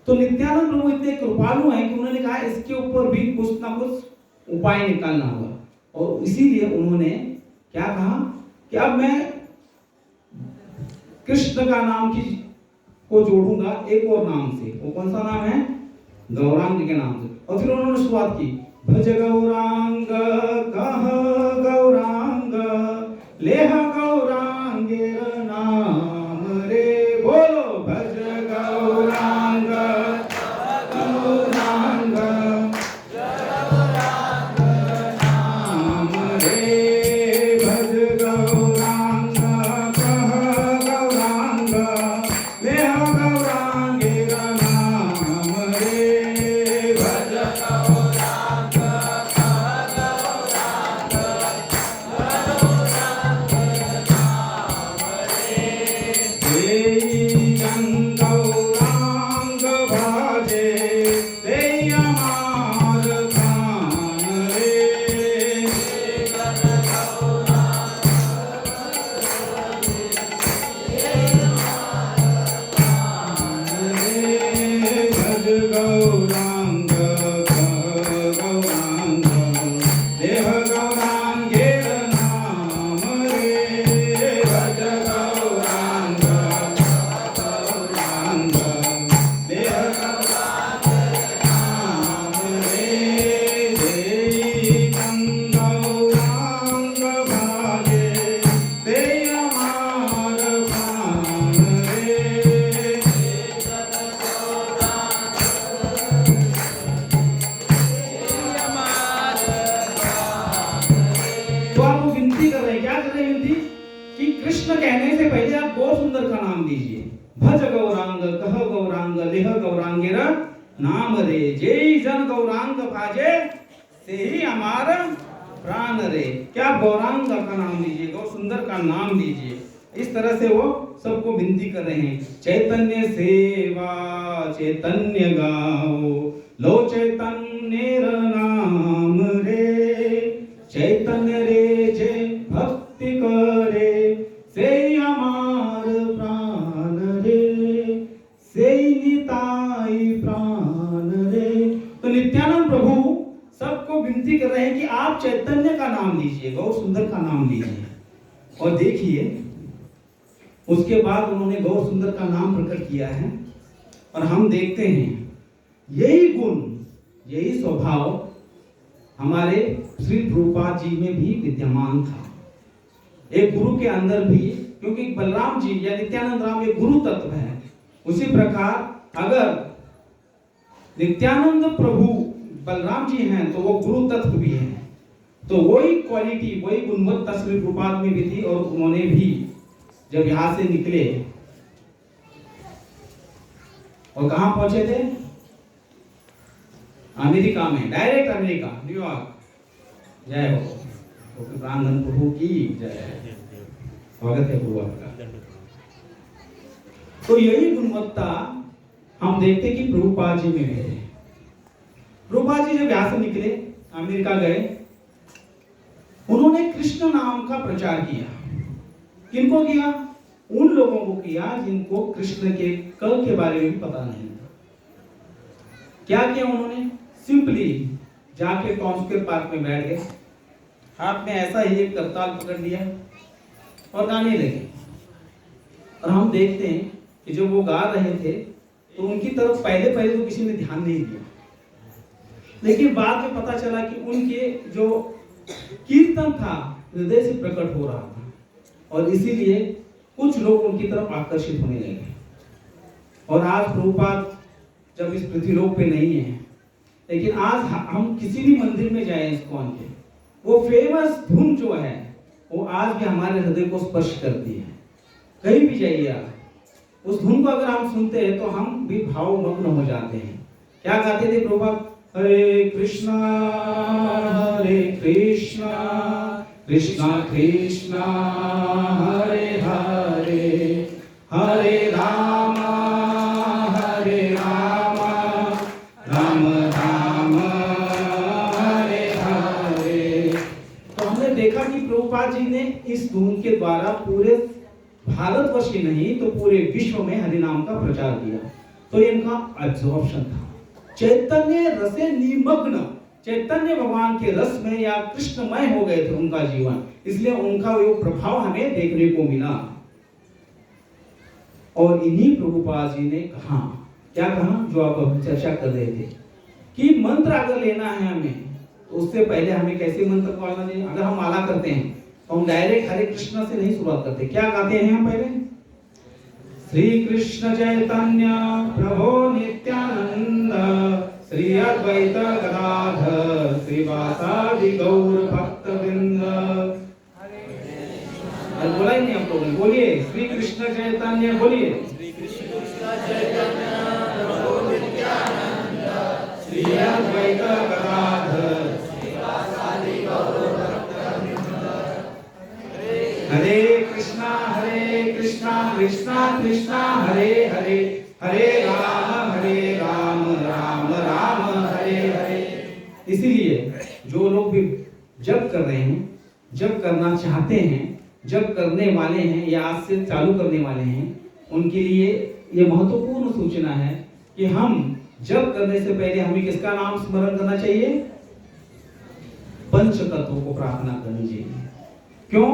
तो नित्यानंद प्रभु इतने कृपालु हैं कि उन्होंने कहा इसके ऊपर भी कुछ ना कुछ उपाय निकालना होगा, और इसीलिए उन्होंने क्या कहा कि अब मैं कृष्ण का नाम की को जोड़ूंगा एक और नाम से। वो कौन सा नाम है? गौरांग के नाम से। और फिर उन्होंने शुरुआत की, भज गौरांग कह गौरांग लेह गौरांगेर नाम रे, बोलो भज गौरांग गौरांग नाम रे, भज गौरांग कह गौरांग लेह गौरांगेर नाम रे, भज गौरांग गौरांग भाजे ते अमार प्राण रे, भज गौरांग गौरांग देह गौरांगेर नाम रे, भज गौरांग गौरांग देह गौरांगेर नाम रे, गौरांग भागे ते अमार प्राण रे। तो आप वो विनती कर रहे हैं, क्या कर रहे हैं विनती कि कृष्ण कहने से पहले आप गौर सुंदर का नाम दीजिए। भज गौरांग कह गौरांग लेह गौरांगेर नाम रे, जय जन गौरांग भाजे से ही हमारा प्राण रे। क्या गौरांग का नाम लीजिए, गौर सुंदर का नाम लीजिए। इस तरह से वो सबको विनती कर रहे हैं। चैतन्य सेवा चैतन्य गाओ लो चैतन्य नाम रे, चैतन्य रे जे भक्ति करे से हमार प्राण रे, से निताई प्राण रे। को विनती कर रहे हैं कि आप चैतन्य का नाम लीजिए, गौर सुंदर का नाम लीजिए। और देखिए उसके बाद उन्होंने गौर सुंदर का नाम प्रकट किया है और हम देखते हैं यही गुण, यही स्वभाव हमारे श्री प्रभुपाद जी में भी विद्यमान था। एक गुरु के अंदर भी, क्योंकि बलराम जी या नित्यानंद राम एक गुरु तत्व है, उसी प्रकार अगर नित्यानंद प्रभु बलराम जी हैं तो वो गुरु तत्व भी हैं। तो वही क्वालिटी, वही गुणवत्ता श्री प्रभुपाद में भी थी। और उन्होंने भी जब यहां से निकले और कहां पहुंचे थे? अमेरिका में, डायरेक्ट अमेरिका, न्यूयॉर्क। जय हो प्राणधन प्रभु की जय। स्वागत है प्रभु आपका। तो यही गुणवत्ता हम देखते कि प्रभुपाद जी में भी है। प्रभुपाद जी जब यहां से निकले, अमेरिका गए, उन्होंने कृष्ण नाम का प्रचार किया। किनको किया? उन लोगों को किया जिनको कृष्ण के कल के बारे में भी पता नहीं था। क्या किया उन्होंने? सिंपली जाके टॉम स्क्वायर पार्क में बैठ गए, हाथ में ऐसा ही एक करताल पकड़ लिया और गाने लगे। और हम देखते हैं कि जब वो गा रहे थे तो उनकी तरफ पहले तो किसी ने ध्यान नहीं दिया, लेकिन बाद में पता चला कि उनके जो कीर्तन था हृदय से प्रकट हो रहा था और इसीलिए कुछ लोग उनकी तरफ आकर्षित होने लगे। और आज प्रभुपाद जब इस पृथ्वीलोक पे नहीं है, लेकिन आज हम किसी भी मंदिर में जाएं इस्कॉन के, वो फेमस धुन जो है वो आज भी हमारे हृदय को स्पर्श करती है। कहीं भी जाइए आप, उस धुन को अगर हम सुनते हैं तो हम भी भावमग्न हो जाते हैं। क्या गाते थे प्रभुपाद? हरे कृष्णा कृष्णा कृष्णा हरे हरे, हरे राम राम राम हरे हरे। तो हमने देखा कि प्रभुपाद जी ने इस धुन के द्वारा पूरे भारतवर्ष ही नहीं तो पूरे विश्व में हरि नाम का प्रचार किया। तो इनका एब्जॉर्प्शन था, चैतन्य रसे निमग्न, चैतन्य भगवान के रस में या कृष्णमय हो गए थे उनका जीवन, इसलिए उनका वो प्रभाव हमें देखने को मिला। और इन्हीं प्रभुपाद जी ने कहा, क्या कहा जो आप अभी चर्चा कर रहे थे, कि मंत्र अगर लेना है हमें तो उससे पहले हमें कैसे मंत्र को आना चाहिए। अगर हम माला करते हैं तो हम डायरेक्ट हरे कृष्णा से नहीं शुरुआत करते, क्या गाते हैं हम पहले? श्री कृष्ण चैतन्य प्रभु नित्यानंद श्री अद्वैत गदाधर श्रीवासादि गौर भक्तवृंद। बोला ही नहीं आप लोगों ने, बोलिए श्री कृष्ण चैतन्य, बोलिए श्री कृष्ण चैतन्य प्रभु नित्यानंद श्री अद्वैत गदाधर श्रीवासादि गौर भक्तवृंद। हरे कृष्णा कृष्णा कृष्णा हरे हरे, हरे राम राम राम हरे हरे। इसीलिए जो लोग भी जप कर रहे हैं, जप करना चाहते हैं, जप करने वाले हैं या आज से चालू करने वाले हैं, उनके लिए ये महत्वपूर्ण सूचना है कि हम जप करने से पहले हमें किसका नाम स्मरण करना चाहिए? पंच तत्वों को प्रार्थना करनी चाहिए। क्यों?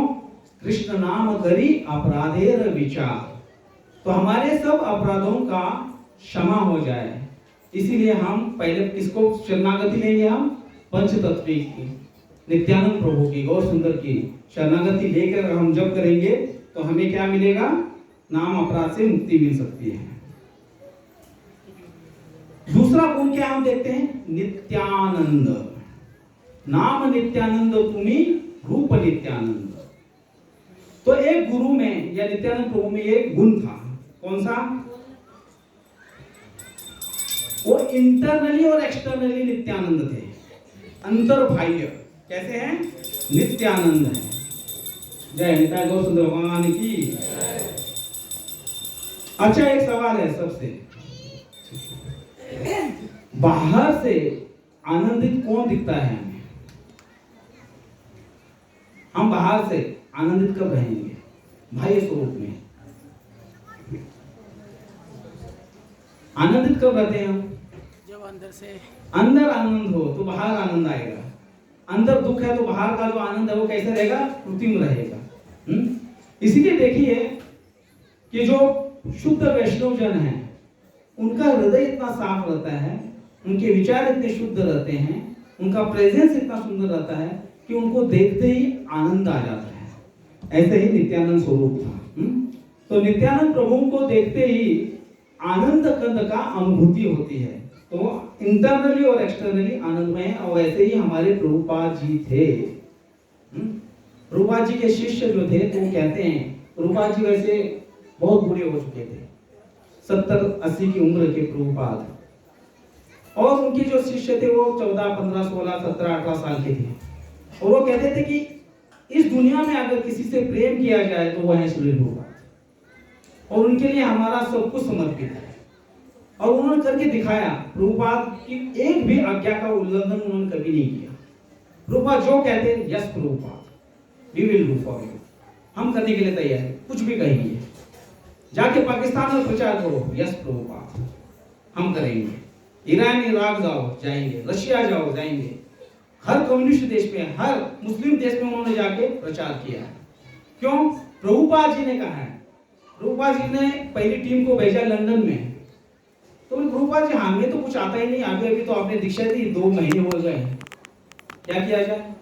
कृष्ण नाम करी अपराधेर विचार, तो हमारे सब अपराधों का क्षमा हो जाए। इसीलिए हम पहले किसको शरणागति लेंगे? हम पंच तत्व की, नित्यानंद प्रभु की, गौर सुंदर की शरणागति लेकर हम जब करेंगे तो हमें क्या मिलेगा? नाम अपराध से मुक्ति मिल सकती है। दूसरा गुण क्या हम देखते हैं? नित्यानंद। नाम नित्यानंद तुम्ही रूप नित्यानंद। तो एक गुरु में या नित्यानंद प्रभु में एक गुण था, कौन सा? वो इंटरनली और एक्सटर्नली नित्यानंद थे, अंतर बाह्य। कैसे हैं? नित्यानंद है। जय निताय गौर सुंदर भगवान की। अच्छा, एक सवाल है सबसे, बाहर से आनंदित कौन दिखता है हमें? हम बाहर से आनंदित कब रहेंगे? बाह्य स्वरूप में आनंदित कब रहते हैं हम? जब अंदर से अंदर आनंद हो तो बाहर आनंद आएगा। अंदर दुख है तो बाहर का जो आनंद है वो कैसे रहेगा, कृत्रिम रहेगा। इसलिए देखिए कि जो शुद्ध वैष्णव जन है उनका हृदय इतना साफ रहता है, उनके विचार इतने शुद्ध रहते हैं, उनका प्रेजेंस इतना सुंदर रहता है कि उनको देखते ही आनंद आ जाता है। ऐसे ही नित्यानंद स्वरूप था। तो नित्यानंद प्रभु को देखते ही आनंद कंद का अनुभूति होती है, तो इंटरनली और एक्सटर्नली आनंदमय है। और वैसे ही हमारे प्रभुपाद जी थे। प्रभुपाद जी के शिष्य जो थे तो वो कहते हैं, प्रभुपाद जी वैसे बहुत बूढ़े हो चुके थे, 70-80 की उम्र के प्रभुपाद, और उनके जो शिष्य थे वो 14, 15, 16, 17, 18 साल के थे। और वो कहते थे कि इस दुनिया में अगर किसी से प्रेम किया जाए तो वह है श्री प्रभुपाद, और उनके लिए हमारा सब कुछ समर्पित है। और उन्होंने करके दिखाया, प्रभुपाद की एक भी आज्ञा का उल्लंघन उन्होंने कभी नहीं किया। प्रभुपाद जो कहते हैं, yes Prabhupada, we will do for you, हम करने के लिए तैयार है, कुछ भी कहिए। जाके पाकिस्तान में प्रचार करो, यस प्रभुपाद, हम करेंगे। ईरान इराक जाओ, जाएंगे। रशिया जाओ, जाएंगे। हर कम्युनिस्ट देश में, हर मुस्लिम देश में उन्होंने जाके प्रचार किया है। क्यों? प्रभुपाद जी ने कहा है। प्रभुपाद जी ने पहली टीम को भेजा लंदन में, तो प्रभुपाद जी हमें तो कुछ आता ही नहीं, आगे अभी तो आपने दीक्षा दी, 2 महीने हो गए, क्या किया जाए?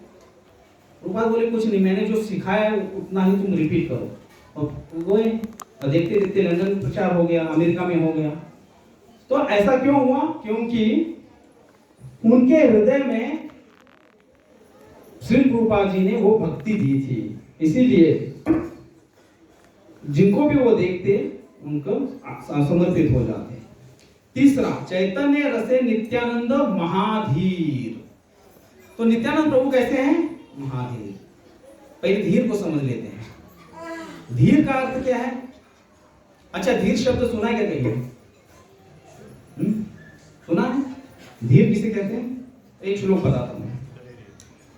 प्रभुपाद बोले कुछ नहीं, मैंने जो सिखाया है उतना ही तुम रिपीट करो। और वो देखते देखते लंदन में प्रचार हो गया, अमेरिका में हो गया। तो ऐसा क्यों हुआ? क्योंकि उनके हृदय में श्री प्रभुपाद जी ने वो भक्ति दी थी, इसीलिए जिनको भी वो देखते उनको समर्पित हो जाते। तीसरा, चैतन्य रसे नित्यानंद महाधीर। तो नित्यानंद प्रभु कैसे हैं? महाधीर। पहले धीर को समझ लेते हैं। धीर का अर्थ क्या है? अच्छा, धीर शब्द सुना है क्या कहीं? सुना है? धीर किसे कहते हैं? एक श्लोक बताता हूं।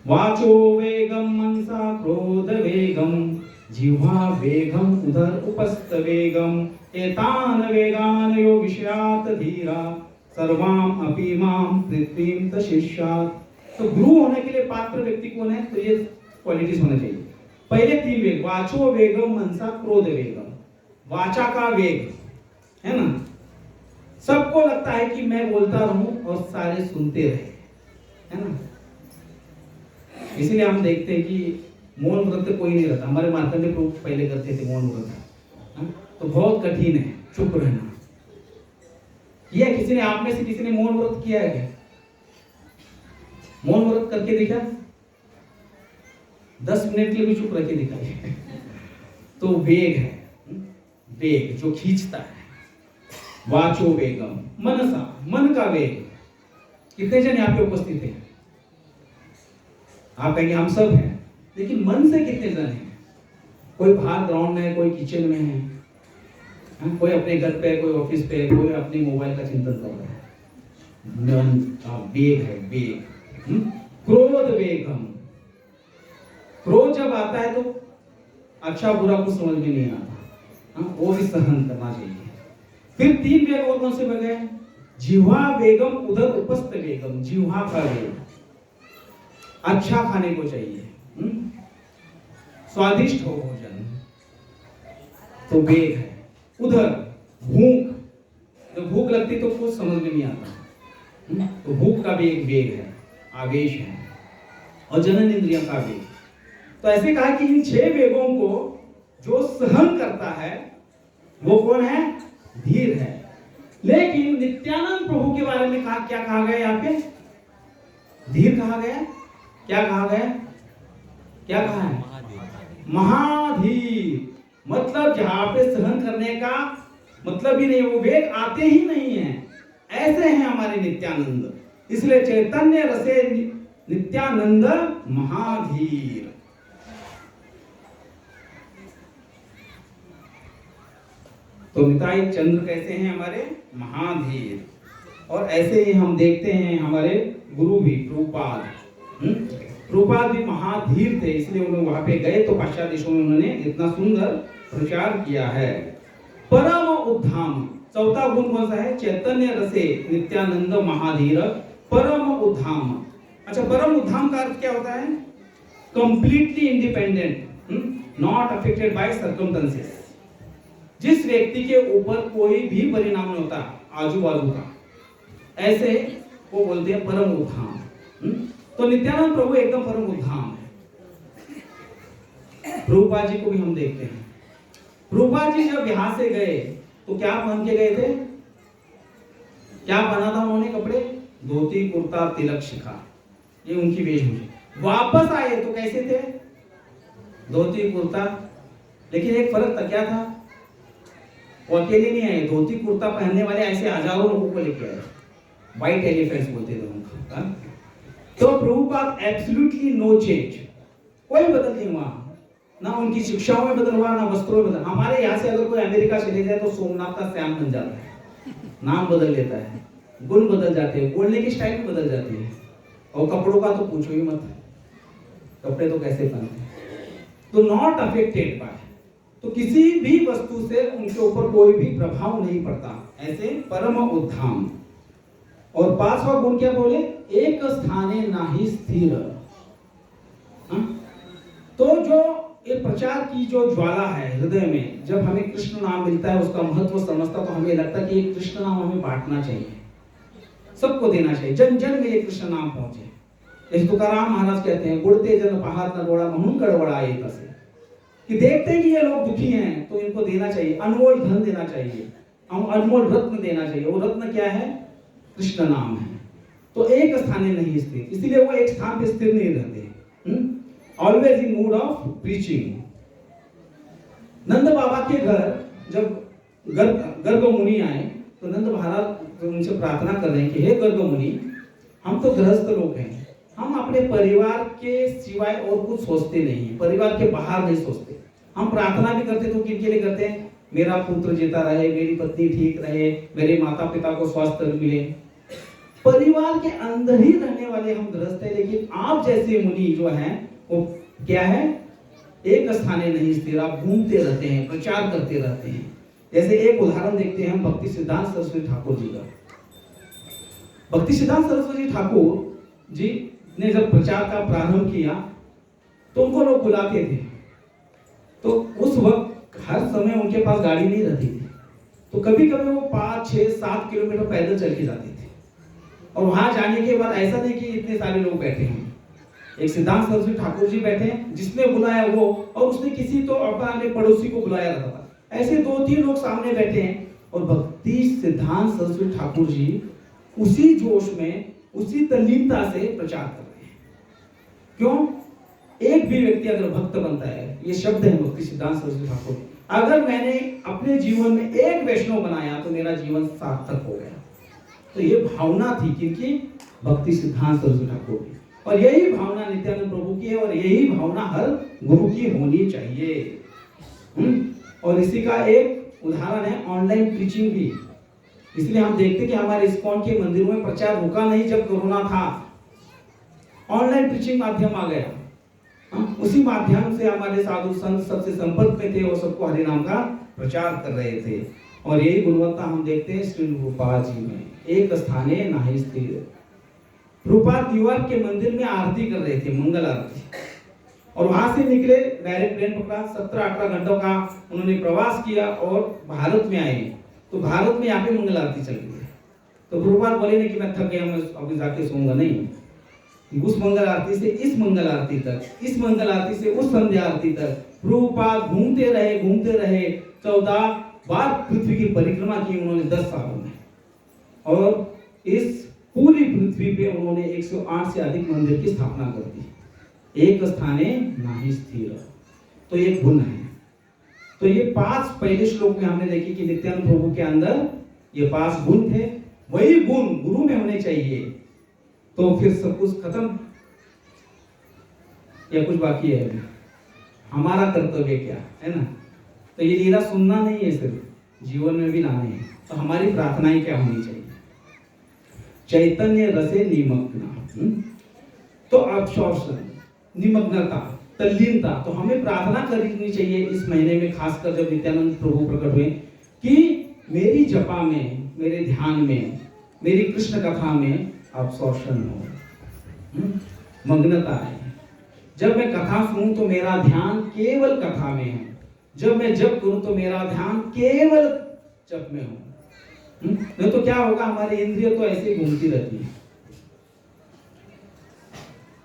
वाचो वेगम मनसा क्रोध वेगम जिह्वा वेगम उदर उपस्थ वेगम एतान वेगान यो विषयात धीरा सर्वाम अपि माम पृथ्वीम तशिष्यात। तो गुरु होने के लिए पात्र व्यक्ति कौन है? तो ये क्वालिटीज होना चाहिए। पहले 3 वेग, वाचो वेगम मनसा क्रोध वेगम। वाचा का वेग है ना, सबको लगता है कि मैं बोलता रहूं और सारे सुनते रहे, है ना। इसलिए हम देखते हैं कि मौन व्रत कोई नहीं रहता। हमारे मार्कंडेय प्रभु पहले करते थे मौन व्रत, तो बहुत कठिन है चुप रहना। किया किसी ने, आप में से किसी ने मौन व्रत किया है क्या? मौन व्रत करके देखा? 10 मिनट के लिए भी चुप रह के दिखाइए। तो वेग है, वेग जो खींचता है। वाचो वेगम मनसा, मन का वेग। कितने जन यहाँ पे उपस्थित हैं? आप कहेंगे हम सब हैं, लेकिन मन से कितने जन हैं? कोई बाहर ग्राउंड में है, कोई किचन में है, कोई अपने घर पे, कोई ऑफिस पे, कोई अपने मोबाइल का चिंतन कर रहा है। मन का वेग है, वेग। क्रोध वेगम। क्रोध जब आता है तो अच्छा बुरा कुछ समझ में नहीं आता, वो भी सहन करना चाहिए। फिर 3 वेग और कौन से वेग हैं? जिह्वा वेगम उदर उपस्थ वेगम। जिह्वा का वेग, अच्छा खाने को चाहिए, स्वादिष्ट हो भोजन, तो वेग है। उधर भूख, जब भूख लगती तो कुछ समझ में नहीं आता, तो भूख का भी एक वेग है, आवेश है। और जनन इंद्रिय का वेग। तो ऐसे कहा कि इन 6 वेगों को जो सहन करता है वो कौन है? धीर है। लेकिन नित्यानंद प्रभु के बारे में कहा, क्या कहा गया यहाँ पे? धीर कहा गया। क्या कहा गया? क्या कहा है? महाधीर। मतलब जहां पे सहन करने का मतलब ही नहीं, वो वेग आते ही नहीं है। ऐसे हैं हमारे नित्यानंद। इसलिए चैतन्य रसे नित्यानंद महाधीर। तो निताई चंद्र कैसे हैं? हमारे महाधीर। और ऐसे ही हम देखते हैं हमारे गुरु भी प्रभुपाद। प्रभुपाद भी महाधीर थे, इसलिए उन्होंने वहां पे गए तो पाश्चात्य देशों में उन्होंने इतना सुंदर प्रचार किया है। परम उद्धाम, चौथा गुण कौन सा है? चैतन्य रसे नित्यानंद महाधीर परम उद्धाम। अच्छा, परम उद्धाम का अर्थ क्या होता है? Completely independent, not affected by circumstances. जिस व्यक्ति के ऊपर कोई भी परिणाम नहीं होता आजू बाजू का, ऐसे वो बोलते हैं परम उद्धाम। तो नित्यानंद प्रभु एकदम परम उद्धाम है। प्रभुपाद जी को भी हम देखते हैं। प्रभुपाद जी जब यहां से गए तो क्या पहन के गए थे? क्या पहना था उन्होंने कपड़े? धोती कुर्ता तिलक शिखा, ये उनकी वेशभूषा। वापस आए तो कैसे थे? धोती कुर्ता। लेकिन एक फर्क था, क्या था? वो अकेले नहीं आए, धोती कुर्ता पहनने वाले ऐसे हजारों लोगों को लेके आए। व्हाइट एलिफेंट्स बोलते थे उनको। तो प्रभुपाद एब्सोल्युटली नो चेंज, कोई बदल नहीं हुआ, ना उनकी शिक्षाओं में बदल हुआ, ना वस्त्रों में बदल। हमारे यहाँ से अगर कोई अमेरिका चले जाए तो सोमनाथ का श्याम बन जाता है, नाम बदल लेता है, गुण बदल जाते हैं, बोलने की स्टाइल भी बदल जाती है, और कपड़ों का तो पूछो ही मत, कपड़े तो कैसे पहनते हैं। तो नॉट अफेक्टेड बाय, तो किसी भी वस्तु से उनके ऊपर कोई भी प्रभाव नहीं पड़ता, ऐसे परम उद्धाम। और पांचवा गुण क्या बोले? एक स्थाने नाही स्थिर। तो जो ये प्रचार की जो ज्वाला है हृदय में, जब हमें कृष्ण नाम मिलता है, उसका महत्व समझता, तो हमें लगता है कि ये कृष्ण नाम हमें बांटना चाहिए, सबको देना चाहिए, जन जन में ये कृष्ण नाम पहुंचे। जैसे तुकाराम महाराज कहते हैं, गुड़ते जन पहाड़ नरोड़ा महून गड़बड़ा एक से, कि देखते हैं कि ये लोग दुखी हैं तो इनको देना चाहिए, अनमोल धन देना चाहिए, हम अनमोल रत्न देना चाहिए। वो रत्न क्या है? कृष्ण नाम है। तो एक स्थाने नहीं स्थिर, इसीलिए वो एक स्थान पे स्थिर नहीं रहते, always in mood of preaching. Nand Baba के घर जब गर्ग मुनि आए तो नंद महाराज उनसे प्रार्थना कर रहे हैं कि हे गर्ग मुनि, हम तो गृहस्थ लोग हैं, हम अपने परिवार के सिवाय और कुछ सोचते नहीं, परिवार के बाहर नहीं सोचते। हम प्रार्थना भी करते तो किनके लिए करते हैं? मेरा पुत्र जीता रहे, मेरी पत्नी ठीक रहे, मेरे माता पिता को स्वास्थ्य मिले, परिवार के अंदर ही रहने वाले हम गृहस्थ हैं। लेकिन आप जैसे मुनि जो हैं वो क्या है? एक स्थाने नहीं स्थिर, आप घूमते रहते हैं, प्रचार करते रहते हैं। जैसे एक उदाहरण देखते हैं हम भक्ति सिद्धांत सरस्वती ठाकुर जी का। भक्ति सिद्धांत सरस्वती ठाकुर जी ने जब प्रचार का प्रारंभ किया तो उनको लोग बुलाते थे, तो उस वक्त हर समय उनके पास गाड़ी नहीं रहती थी, तो कभी कभी वो 5, 6, 7 किलोमीटर पैदल चल के जाते थे। और वहां जाने के बाद ऐसा नहीं कि इतने सारे लोग बैठे हैं, एक सिद्धांत सरस्वती ठाकुर जी बैठे हैं, जिसने बुलाया वो, और उसने किसी तो अपने पड़ोसी को बुलाया रहता था, ऐसे 2-3 लोग सामने बैठे हैं, और भक्ति सिद्धांत सरस्वती ठाकुर जी उसी जोश में, उसी तल्लीनता से प्रचार कर रहे हैं। क्यों? एक भी व्यक्ति अगर भक्त बनता है, ये शब्द है भक्ति सिद्धांत सरस्वती ठाकुर, अगर मैंने अपने जीवन में एक वैष्णव बनाया तो मेरा जीवन सार्थक हो गया। तो ये भावना थी क्योंकि भक्ति सिद्धांत सरस्वती ठाकुर की, और यही भावना नित्यानंद प्रभु की है, और यही भावना हर गुरु की होनी चाहिए। और इसी का एक उदाहरण है ऑनलाइन प्रीचिंग भी। इसलिए हम देखते कि हमारे इस्कॉन के मंदिरों में प्रचार रुका नहीं जब कोरोना था, ऑनलाइन प्रीचिंग माध्यम आ गया। उसी माध्यम से हमारे साधु संत सबसे संपर्क में थे और सबको हरि नाम का प्रचार कर रहे थे। और यही गुणवत्ता हम देखते हैं श्री रूपा जी में, एक स्थाने नाही स्थिर। रूपा दीवार के मंदिर में आरती कर रहे थे, मंगल आरती, और वहां से निकले, डायरेक्ट ट्रेन पकड़ा, 17-18 घंटों का उन्होंने प्रवास किया और भारत में आए। तो भारत में यहाँ पे मंगल आरती चल रही है। तो प्रभुपाद बोले नहीं कि मैं थक गया, मैं अभी जाके सोऊंगा, नहीं। उस मंगल आरती से इस मंगल आरती तक, इस मंगल आरती से उस संध्या आरती तक प्रभुपाद घूमते रहे 14 बार पृथ्वी की परिक्रमा की उन्होंने 10 सालों में। और इस पूरी पृथ्वी पे उन्होंने 108 से अधिक मंदिर की स्थापना कर दी। एक स्थाने नाही स्थिर, तो ये गुण है। तो ये 5 पहले श्लोक में हमने देखी कि नित्यानंद प्रभु के अंदर ये 5 गुण थे, वही गुण गुरु में होने चाहिए। तो फिर सब कुछ खत्म या कुछ बाकी है? अभी हमारा कर्तव्य क्या है ना? तो ये लीला सुनना नहीं है, सिर्फ जीवन में भी लाना है। तो हमारी प्रार्थनाएं क्या होनी चाहिए? चैतन्य रसे निमग्न, तो अब्सॉर्प्शन, निमग्नता, तल्लीनता। तो हमें प्रार्थना करनी चाहिए इस महीने में, खासकर जब नित्यानंद प्रभु प्रकट हुए, कि मेरी जपा में, मेरे ध्यान में, मेरी कृष्ण कथा में अब्सॉर्प्शन हो। मग्नता है। जब मैं कथा सुनूं तो मेरा ध्यान केवल कथा में है, जब मैं जप करूं तो मेरा ध्यान केवल जप में हो। नहीं तो क्या होगा, हमारी इंद्रिय तो ऐसे ही घूमती रहती है।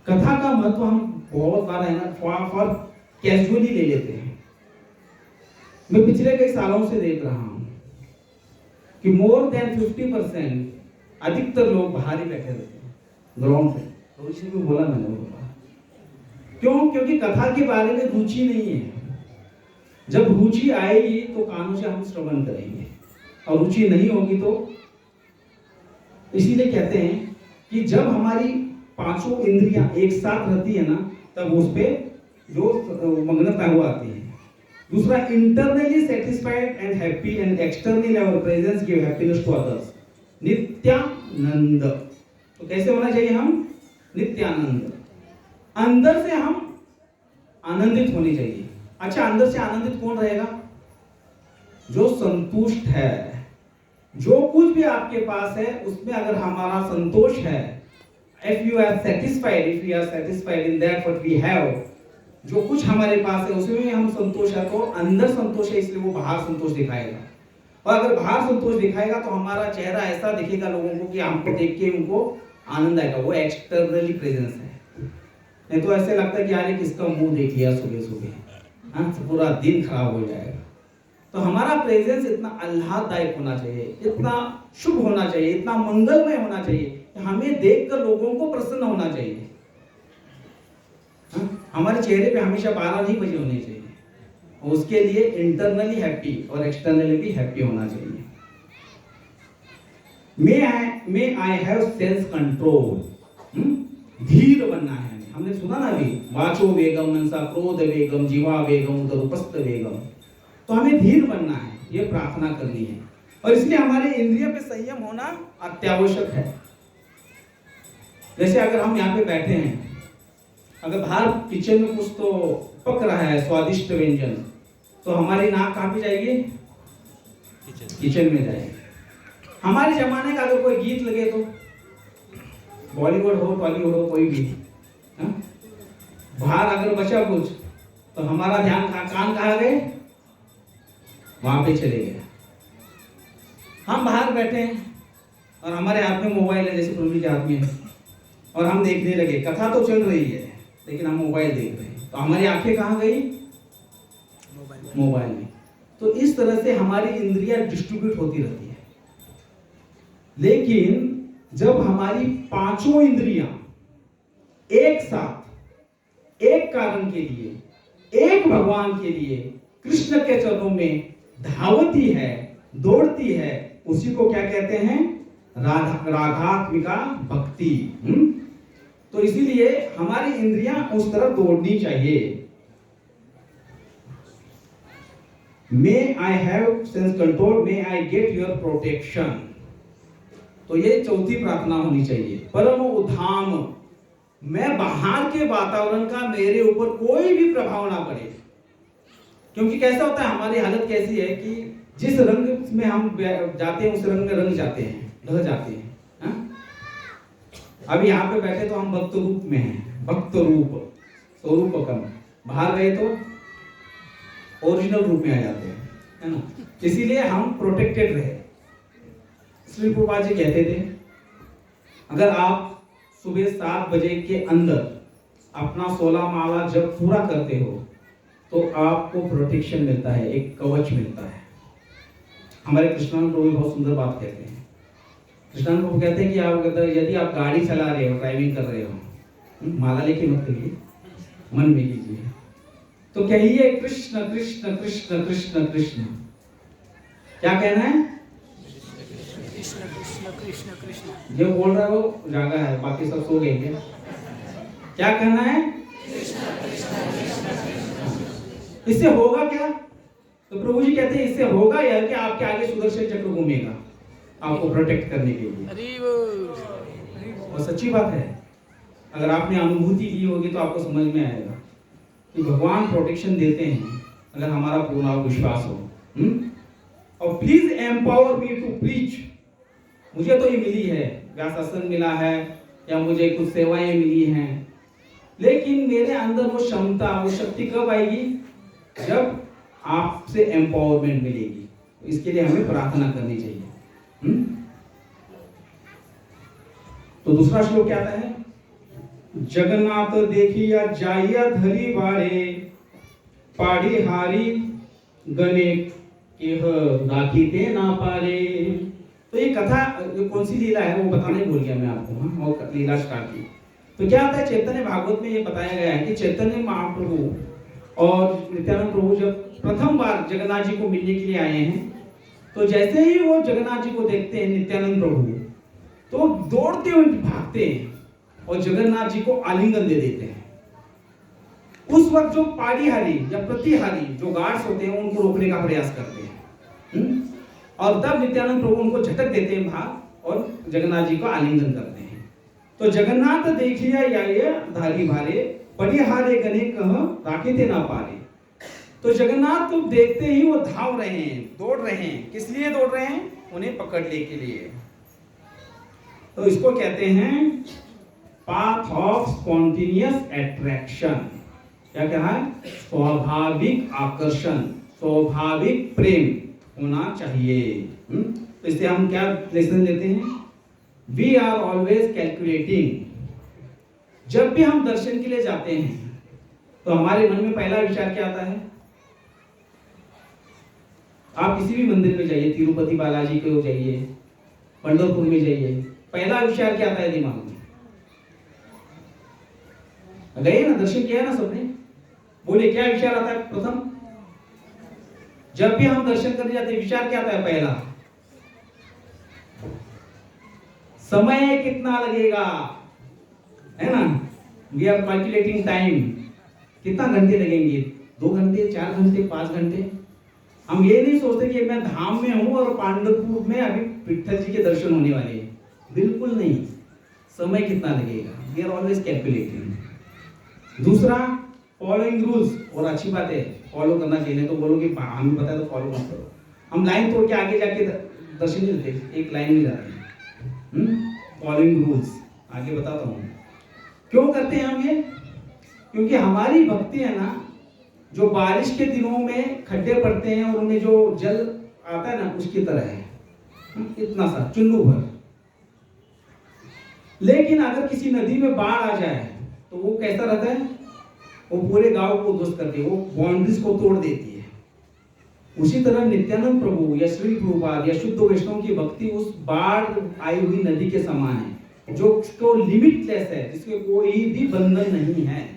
कथा का महत्व हम बहुत बार है ना फॉर कैजुअली ले लेते हैं। मैं पिछले कई सालों से देख रहा हूं कि मोर देन 50% अधिकतर लोग बाहर ही बैठे रहते हैं ग्राउंड पे। तो इसलिए भी बोला मैंने बोला क्यों, क्योंकि कथा के बारे में रुचि नहीं है। जब रुचि आएगी तो कानों से हम श्रवण करेंगे, और रुचि नहीं होगी तो इसीलिए कहते हैं कि जब हमारी पांचों इंद्रियां एक साथ रहती है ना, तब उस पे जो मग्नता वो आती है। दूसरा, internally satisfied and happy and externally our presence give happiness to others. Nityananda. तो कैसे होना चाहिए हम? नित्यानंद। अंदर से हम आनंदित होने चाहिए। अच्छा, अंदर से आनंदित कौन रहेगा? जो संतुष्ट है। जो कुछ भी आपके पास है उसमें अगर हमारा संतोष है, if we are satisfied in that what we have, जो कुछ हमारे पास है उसमें हम संतोष है, तो अंदर संतोष है, इसलिए वो बाहर संतोष दिखाएगा। और अगर बाहर संतोष दिखाएगा तो हमारा चेहरा ऐसा दिखेगा लोगों को कि हमको देख के उनको आनंद आएगा। वो एक्सटर्नली प्रेजेंस है। नहीं तो ऐसे लगता है कि यार किसका मुंह देख लिया सुबह सुबह, हाँ, तो पूरा दिन खराब हो जाएगा। तो हमारा प्रेजेंस इतना आह्लाददायक होना चाहिए, इतना शुभ होना चाहिए, इतना मंगलमय होना चाहिए कि हमें देखकर लोगों को प्रसन्न होना चाहिए। हमारे चेहरे पे हमेशा 12 नहीं बजे होने चाहिए। उसके लिए इंटरनली हैप्पी और एक्सटर्नली भी हैप्पी होना चाहिए। May I have self control. धीर बनना है। हमने सुना ना अभी, वाचो वेगम मनसा क्रोध वेगम जीवा वेगम उदरूपस्थ वेगम। तो हमें धीर बनना है, ये प्रार्थना करनी है। और इसलिए हमारे इंद्रिय पे संयम होना अत्यावश्यक है। जैसे अगर हम यहाँ पे बैठे हैं, अगर बाहर किचन में कुछ तो पक रहा है स्वादिष्ट व्यंजन, तो हमारी नाक कहाँ पे जाएगी? किचन में जाएगी। हमारे जमाने का अगर कोई गीत लगे तो बॉलीवुड हो टॉलीवुड हो कोई भी, बाहर अगर बचा कुछ तो हमारा ध्यान कान कहाँ गए? वहां पे चले गए। हम बाहर बैठे हैं और हमारे हाथ में मोबाइल है, जैसे प्रभु जी के हाथ में है, और हम देखने लगे। कथा तो चल रही है लेकिन हम मोबाइल देख रहे हैं, तो हमारी आंखें कहाँ गई? मोबाइल में। तो इस तरह से हमारी इंद्रियां डिस्ट्रीब्यूट होती रहती है। लेकिन जब हमारी पांचों इंद्रियां एक साथ एक कारण के लिए, एक भगवान के लिए कृष्ण के चरणों में धावती है, दौड़ती है, उसी को क्या कहते हैं? रागात्मिका भक्ति। तो इसीलिए हमारी इंद्रियां उस तरफ दौड़नी चाहिए। May I have sense control, may I get your protection. तो ये चौथी प्रार्थना होनी चाहिए। परम उधाम, मैं बाहर के वातावरण का मेरे ऊपर कोई भी प्रभाव ना पड़े। क्योंकि कैसा होता है, हमारी हालत कैसी है कि जिस रंग में हम जाते हैं उस रंग में रंग जाते हैं, ढह जाते हैं। अभी यहाँ पे बैठे तो हम भक्त रूप में हैं, भक्त रूप स्वरूपकम। बाहर गए तो ओरिजिनल रूप में आ जाते हैं, है ना। इसीलिए हम प्रोटेक्टेड रहे। श्री प्रभुपाद जी कहते थे, अगर आप सुबह 7 बजे के अंदर अपना 16 माला जब पूरा करते हो तो आपको प्रोटेक्शन मिलता है, एक कवच मिलता है। हमारे कृष्णानंद प्रभु बहुत सुंदर बात कहते हैं। कृष्णानंद प्रभु कहते हैं कि आप यदि आप गाड़ी चला रहे हो, ड्राइविंग कर रहे हो, माला लेके मत करिए, मन में कीजिए, तो कहिए कृष्ण कृष्ण कृष्ण कृष्ण कृष्ण। क्या कहना है? कृष्ण कृष्ण कृष्ण कृष्ण। जो बोल रहा है वो जागा है, बाकी सब सो गए क्या? क्या कहना है? इससे होगा क्या? तो प्रभु जी कहते हैं इससे होगा यह कि आपके आगे सुदर्शन चक्र घूमेगा आपको प्रोटेक्ट करने के लिए। और सच्ची बात है, अगर आपने अनुभूति की होगी तो आपको समझ में आएगा कि भगवान प्रोटेक्शन देते हैं अगर हमारा पूर्ण विश्वास हो। और please empower me to preach. मुझे तो ये मिली है, व्यास आसन मिला है, या मुझे कुछ सेवाएं मिली हैं, लेकिन मेरे अंदर वो क्षमता, वो शक्ति कब आएगी? जब आपसे एम्पावरमेंट मिलेगी। इसके लिए हमें प्रार्थना करनी चाहिए। तो दूसरा श्लोक क्या आता है? जगन्नाथ देखिया जाइया धरी बारे, पाड़ी हारी गने केह राखीते ना पारे। तो ये कथा कौन सी लीला है वो बताना ही भूल गया मैं आपको। हाँ, और लीला स्टार्ट की। तो क्या होता है, चैतन्य भागवत में ये बताया गया है कि चैतन्य महाप्रभु और नित्यानंद प्रभु जब प्रथम बार जगन्नाथ जी को मिलने के लिए आए हैं, तो जैसे ही वो जगन्नाथ जी को देखते हैं नित्यानंद प्रभु, तो दौड़ते हुए भागते हैं और जगन्नाथ जी को आलिंगन दे देते हैं। उस वक्त जो पाड़ीहारी या प्रतिहारी जो गार्ड्स होते हैं उनको रोकने का प्रयास करते हैं, और तब नित्यानंद प्रभु उनको झटक देते हैं भाग और जगन्नाथ जी को आलिंगन करते हैं। तो जगन्नाथ देखिया या धारी भारे, परिहारे गने कह राखीते ना पारे। तो जगन्नाथ को देखते ही वो धाव रहे हैं, दौड़ रहे हैं। किस लिए दौड़ रहे हैं? उन्हें पकड़ने के लिए। तो इसको कहते हैं पाथ ऑफ स्पॉन्टेनियस अट्रैक्शन। क्या कहा है? स्वाभाविक आकर्षण, स्वाभाविक प्रेम होना चाहिए। तो इससे हम क्या लेसन लेते हैं? We are always calculating. जब भी हम दर्शन के लिए जाते हैं तो हमारे मन में पहला विचार क्या आता है? आप किसी भी मंदिर में जाइए, तिरुपति बालाजी को जाइए, पंढरपुर में जाइए, पहला विचार क्या आता है दिमाग में? गए ना, दर्शन किया ना सबने, बोले क्या विचार आता है प्रथम? जब भी हम दर्शन करने जाते हैं विचार क्या आता है पहला? समय कितना लगेगा, है ना? We are calculating time. कितना घंटे लगेंगे? 2 घंटे, 4 घंटे, 5 घंटे। हम ये नहीं सोचते कि मैं धाम में हूं और पांडुपुर में अभी विठ्ठल जी के दर्शन होने वाले हैं। बिल्कुल नहीं। समय कितना लगेगा? We are always calculating. दूसरा, फॉलोइंग रूल्स। और अच्छी बात है, फॉलो करना चाहिए। तो बोलो कि हमें पता है तो फॉलो मत करो। हम लाइन तोड़ के आगे जाके दर्शन नहीं देते, एक लाइन में जाते हैं। फॉलोइंग रूल्स आगे बताता हूँ क्यों करते हैं हम ये। क्योंकि हमारी भक्ति है ना, जो बारिश के दिनों में खड्डे पड़ते हैं और उनमें जो जल आता है ना, उसकी तरह है। इतना सा चुन्नू भर। लेकिन अगर किसी नदी में बाढ़ आ जाए तो वो कैसा रहता है? वो पूरे गांव को ध्वस्त करती है, वो बाउंड्रीज को तोड़ देती है। उसी तरह नित्यानंद प्रभु या श्री प्रभुपाद या शुद्ध वैष्णव की भक्ति उस बाढ़ आई हुई नदी के समान है, जो उसको लिमिटलेस है, जिसके कोई भी बंधन नहीं है,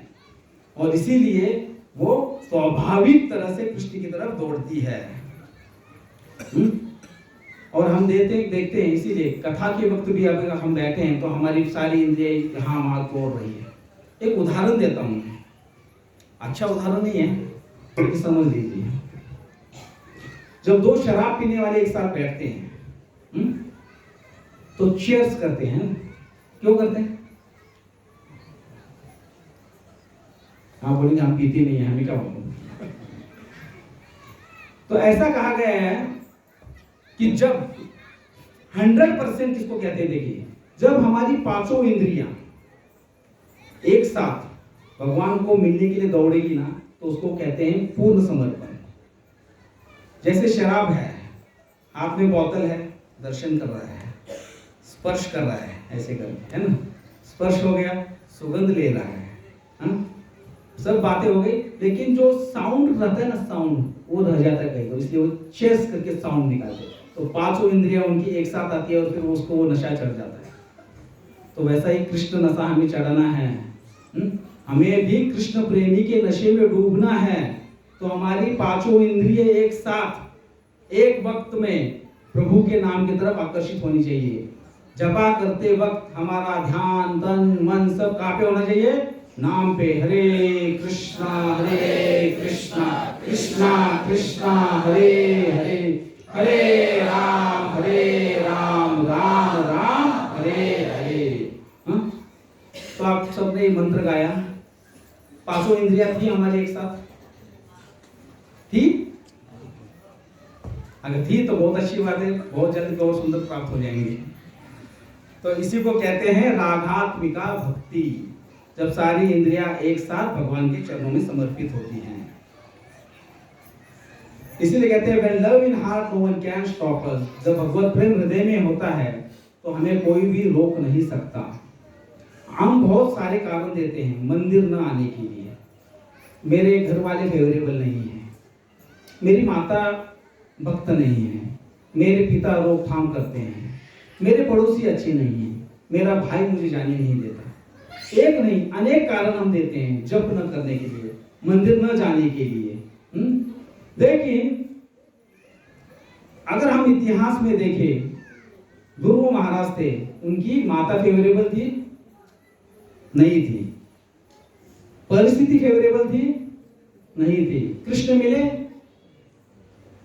और इसीलिए वो स्वाभाविक तरह से कृष्ण की तरफ दौड़ती है। और हम देखते हैं, इसीलिए कथा के वक्त भी अगर हम बैठे हैं तो हमारी सारी इंद्रियां यहाँ वहां दौड़ रही है। एक उदाहरण देता हूं, अच्छा उदाहरण नहीं है, तो समझ लीजिए। जब 2 शराब पीने वाले एक साथ बैठते हैं तो चीयर्स करते हैं। क्यों करते हैं? हाँ बोलेंगे हम पीते नहीं है, हमें क्या बोलूं। तो ऐसा कहा गया है कि जब 100% किसको कहते हैं? देखिए, जब हमारी 5 इंद्रियां एक साथ भगवान को मिलने के लिए दौड़ेगी ना, तो उसको कहते हैं पूर्ण समर्पण। जैसे शराब है, हाथ में बोतल है, दर्शन कर रहा है, स्पर्श कर रहा है, ऐसे करके, है ना? स्पर्श हो गया, सुगंध ले रहा है, सब बातें हो गई। लेकिन जो साउंड रहता है ना, साउंड वो रह जाता है कहीं, तो इसलिए वो चेस करके साउंड निकालते। तो 5 इंद्रियां उनकी एक साथ आती है और फिर उसको वो नशा चढ़ जाता है। तो वैसा ही कृष्ण नशा हमें चढ़ाना है। हमें भी कृष्ण प्रेमी के नशे में डूबना है। तो हमारी 5 इंद्रिय एक साथ एक वक्त में प्रभु के नाम की तरफ आकर्षित होनी चाहिए। जपा करते वक्त हमारा ध्यान, तन, मन सब कहाँ पे होना चाहिए? नाम पे। हरे कृष्णा कृष्णा कृष्णा हरे हरे, हरे राम राम राम हरे हरे। तो आप सबने मंत्र गाया, 5 इंद्रियां थी हमारे एक साथ, थी? अगर थी तो बहुत अच्छी बात है, बहुत जल्द बहुत सुंदर प्राप्त हो जाएंगे। तो इसी को कहते हैं रागात्मिका भक्ति, जब सारी इंद्रियां एक साथ भगवान के चरणों में समर्पित होती हैं। इसीलिए कहते हैं when love in heart no one can stop us, जब भगवत प्रेम हृदय में होता है तो हमें कोई भी रोक नहीं सकता। हम बहुत सारे कारण देते हैं मंदिर न आने के लिए। मेरे घर वाले फेवरेबल नहीं है, मेरी माता भक्त नहीं है, मेरे पिता रोकथाम करते हैं, मेरे पड़ोसी अच्छे नहीं हैं, मेरा भाई मुझे जाने नहीं देता। एक नहीं अनेक कारण हम देते हैं जप न करने के लिए, मंदिर न जाने के लिए। लेकिन अगर हम इतिहास में देखें, गुरु महाराज थे, उनकी माता फेवरेबल थी? नहीं थी। परिस्थिति फेवरेबल थी? नहीं थी। कृष्ण मिले?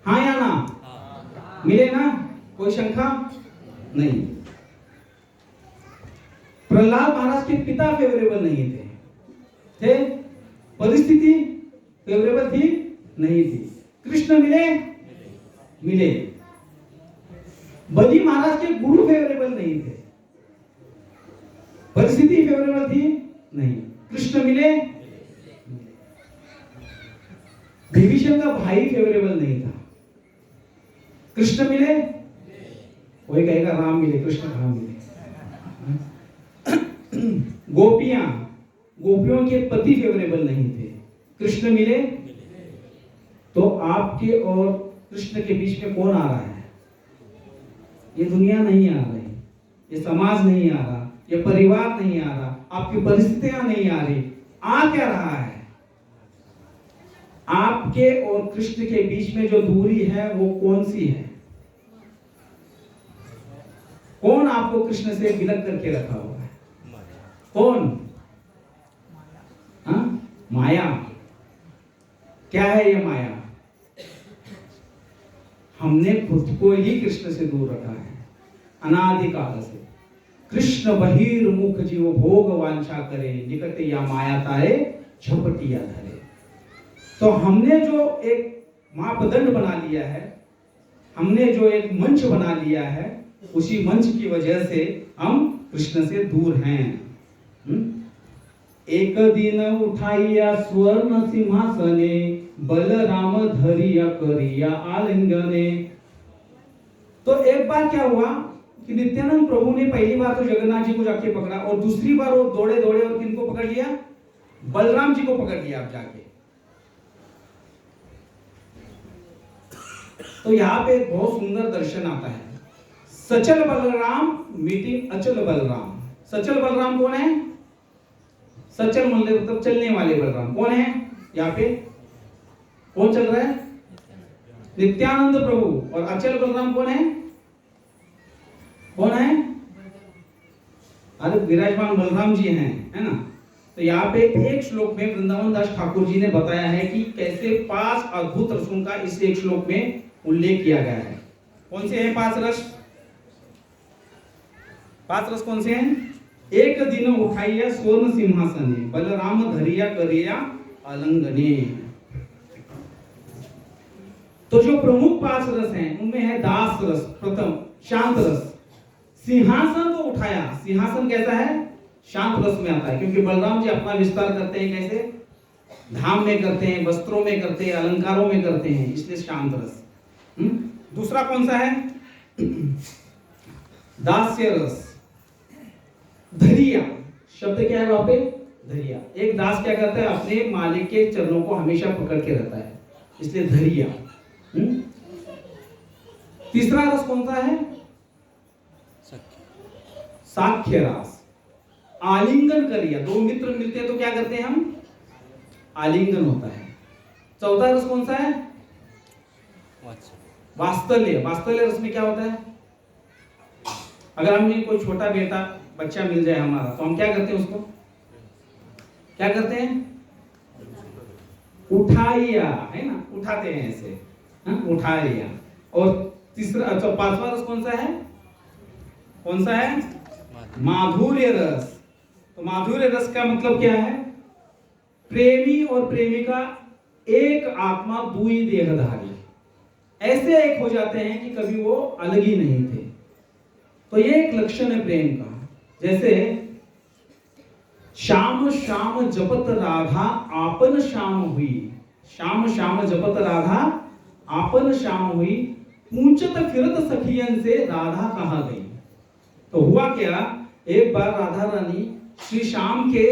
हाँ या ना? मिले ना? कोई शंका नहीं। प्रहलाद महाराज के पिता फेवरेबल नहीं थे? परिस्थिति फेवरेबल थी? नहीं थी। कृष्ण मिले? मिले। बलि महाराज के गुरु फेवरेबल नहीं थे, परिस्थिति फेवरेबल थी? नहीं। कृष्ण मिले? विभीषण का भाई फेवरेबल नहीं था, कृष्ण मिले? कोई कहेगा राम मिले, कृष्ण कहाँ मिले? गोपियों के पति फेवरेबल नहीं थे, कृष्ण मिले? तो आपके और कृष्ण के बीच में कौन आ रहा है? ये दुनिया नहीं आ रही, ये समाज नहीं आ रहा, ये परिवार नहीं आ रहा, आपकी परिस्थितियां नहीं आ रही। आ क्या रहा है? आपके और कृष्ण के बीच में जो दूरी है वो कौन सी है? कौन आपको कृष्ण से विलग करके रखा हुआ है? कौन? माया। क्या है ये माया? हमने खुद को ही कृष्ण से दूर रखा है अनादिकाल से। कृष्ण बहिर्मुख जीव भोग वांछा करे, निकट या माया तारे झपटिया धरे। तो हमने जो एक मापदंड बना लिया है, हमने जो एक मंच बना लिया है, उसी मंच की वजह से हम कृष्ण से दूर हैं। एक दिन उठाइया स्वर्ण सिंहासने, बलराम धरिया करिया आलिंगने। तो एक बार क्या हुआ कि नित्यानंद प्रभु ने पहली बार तो जगन्नाथ जी को जाके पकड़ा, और दूसरी बार वो दौड़े और किनको पकड़ लिया? बलराम जी को पकड़ लिया आप जाके। तो यहाँ पे एक बहुत सुंदर दर्शन आता है, सचल बलराम मीटिंग अचल बलराम। सचल बलराम कौन है? सचल मतलब चलने वाले बलराम कौन है? यहाँ पे कौन चल रहा है? नित्यानंद प्रभु। और अचल बलराम कौन है? कौन है? अरे विराजमान बलराम जी हैं, है ना। तो यहाँ पे एक श्लोक में वृंदावन दास ठाकुर जी ने बताया है कि कैसे 5 अद्भुत रसों का इस एक श्लोक में उल्लेख किया गया है। कौन से हैं 5 रस? 5 रस कौन से हैं? एक दिन उठाइया स्वर्ण सिंहासने, बलराम धरिया करिया आलिंगने। तो जो प्रमुख 5 रस हैं उनमें है दास रस, प्रथम शांत रस। सिंहासन को उठाया, सिंहासन कैसा है? शांत रस में आता है, क्योंकि बलराम जी अपना विस्तार करते हैं कैसे? धाम में करते हैं, वस्त्रों में करते हैं, अलंकारों में करते हैं, इसलिए शांत रस। दूसरा कौन सा है? दास्य रस। धरिया शब्द क्या है वहां पे? धरिया। एक दास क्या करता है? अपने मालिक के चरणों को हमेशा पकड़ के रहता है, इसलिए धरिया। तीसरा रस कौन सा है? साख्य रस। आलिंगन करिया, 2 मित्र मिलते हैं तो क्या करते हैं हम? आलिंगन होता है। चौथा रस कौन सा है? वात्सल्य। वात्सल्य रस में क्या होता है? अगर हमें कोई छोटा बेटा बच्चा मिल जाए हमारा, तो हम क्या करते हैं? उसको क्या करते हैं? उठाइया, है ना, उठाते हैं ऐसे, उठाइया। और तीसरा, अच्छा 5वां रस कौन सा है? कौन सा है? माधुर्य रस। तो माधुर्य रस का मतलब क्या है? प्रेमी और प्रेमिका एक आत्मा दुई देहधारी, ऐसे एक हो जाते हैं कि कभी वो अलग ही नहीं थे। तो ये एक लक्षण है प्रेम का। जैसे श्याम श्याम जपत राधा आपन श्याम हुई, श्याम श्याम जपत राधा आपन श्याम हुई, पूंछत फिरत सखियन से राधा कहाँ गई। तो हुआ क्या, एक बार राधा रानी श्री श्याम के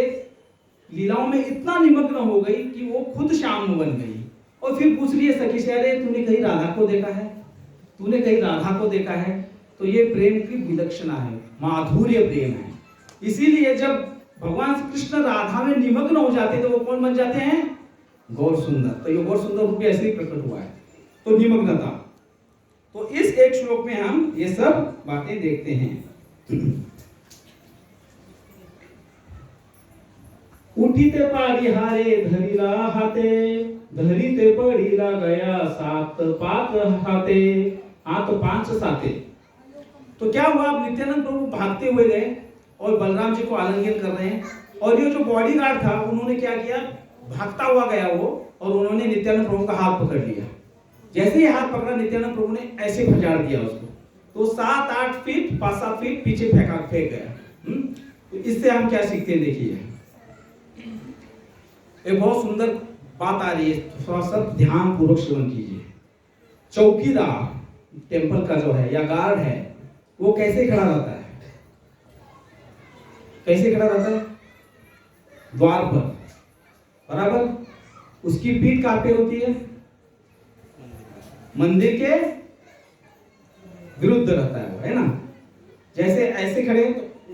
लीलाओं में इतना निमग्न हो गई कि वो खुद श्याम बन गई। और फिर पूछ रही है सखी से, अरे तूने कहीं राधा को देखा है, तूने कहीं राधा को देखा है। तो ये प्रेम की विलक्षणता है, माधुर्य प्रेम है। इसीलिए जब भगवान श्री कृष्ण राधा में निमग्न हो जाते हैं तो वो कौन बन जाते हैं, गौर सुंदर। तो ये गौर सुंदर रूप ऐसे ही प्रकट हुआ है, तो निमग्नता। तो इस एक श्लोक में हम ये सब बातें देखते हैं। उठीते पारी हारे धरिला हाते, धरिते पडीला गया सात पात हाते, हाथ पांच साते। तो क्या हुआ, अब नित्यानंद प्रभु भागते हुए गए और बलराम जी को आलिंगन कर रहे हैं। और ये जो बॉडीगार्ड था उन्होंने क्या किया, भागता हुआ गया वो, और उन्होंने नित्यानंद प्रभु का हाथ पकड़ लिया। जैसे ही हाथ पकड़ा नित्यानंद प्रभु ने ऐसे फजाड़ दिया उसको, तो 7-8 फीट 5-7 फीट पीछे फेंक गया। तो इससे हम क्या सीखते हैं, देखिए एक बहुत सुंदर बात आ रही है, थोड़ा सा ध्यान पूर्वक श्रवण कीजिए। चौकीदार टेंपल का जो है या गार्ड है, वो कैसे खड़ा रहता है, कैसे खड़ा रहता है, द्वार पर, बराबर। उसकी पीठ कहां पे होती है, मंदिर के विरुद्ध रहता है वो, है ना। जैसे ऐसे खड़े,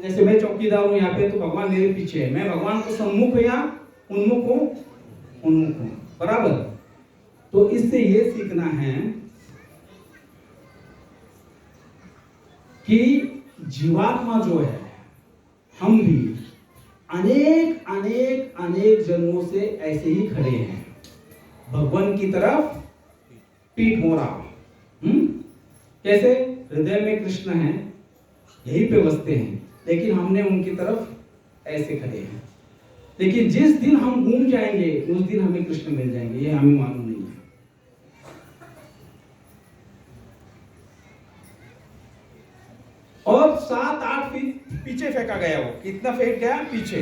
जैसे मैं चौकीदार हूं यहाँ पे, तो भगवान मेरे पीछे है, मैं भगवान को सम्मुख या उन्मुख हूं, उन्मुख हूं, बराबर। तो इससे ये सीखना है कि जीवात्मा जो है, हम भी अनेक अनेक अनेक जन्मों से ऐसे ही खड़े हैं, भगवान की तरफ पीठ मोड़ा। कैसे, हृदय में कृष्ण हैं, यहीं पे बसते हैं, लेकिन हमने उनकी तरफ ऐसे खड़े हैं। लेकिन जिस दिन हम घूम जाएंगे उस दिन हमें कृष्ण मिल जाएंगे, ये हमें मालूम नहीं है। और 7-8 फीट पीछे फेंका गया, वो कितना फेंक गया पीछे।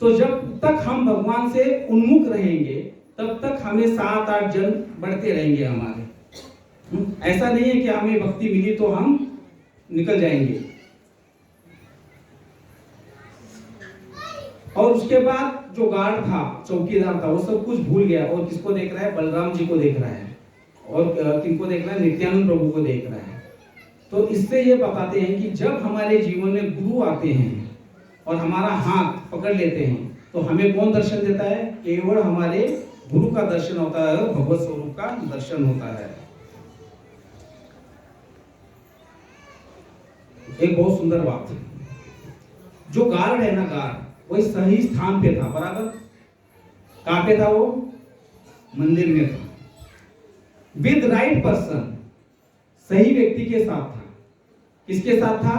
तो जब तक हम भगवान से उन्मुख रहेंगे तब तक हमें 7-8 जन्म बढ़ते रहेंगे हमारे। ऐसा नहीं है कि हमें भक्ति मिली तो हम निकल जाएंगे। और उसके बाद जो गार्ड था, चौकीदार था, वो सब कुछ भूल गया और किसको देख रहा है, बलराम जी को देख रहा है। और किनको देख रहा है, नित्यानंद प्रभु को देख रहा है। तो इससे ये बताते हैं कि जब हमारे जीवन में गुरु आते हैं और हमारा हाथ पकड़ लेते हैं तो हमें कौन दर्शन देता है, केवल हमारे गुरु का दर्शन होता है, भगवत स्वरूप का दर्शन होता है। एक बहुत सुंदर बात, जो गार्ड है ना, गार्ड वही सही स्थान पे था, बराबर। कहां पे था वो, मंदिर में था, विद राइट पर्सन, सही व्यक्ति के साथ था। किसके साथ था,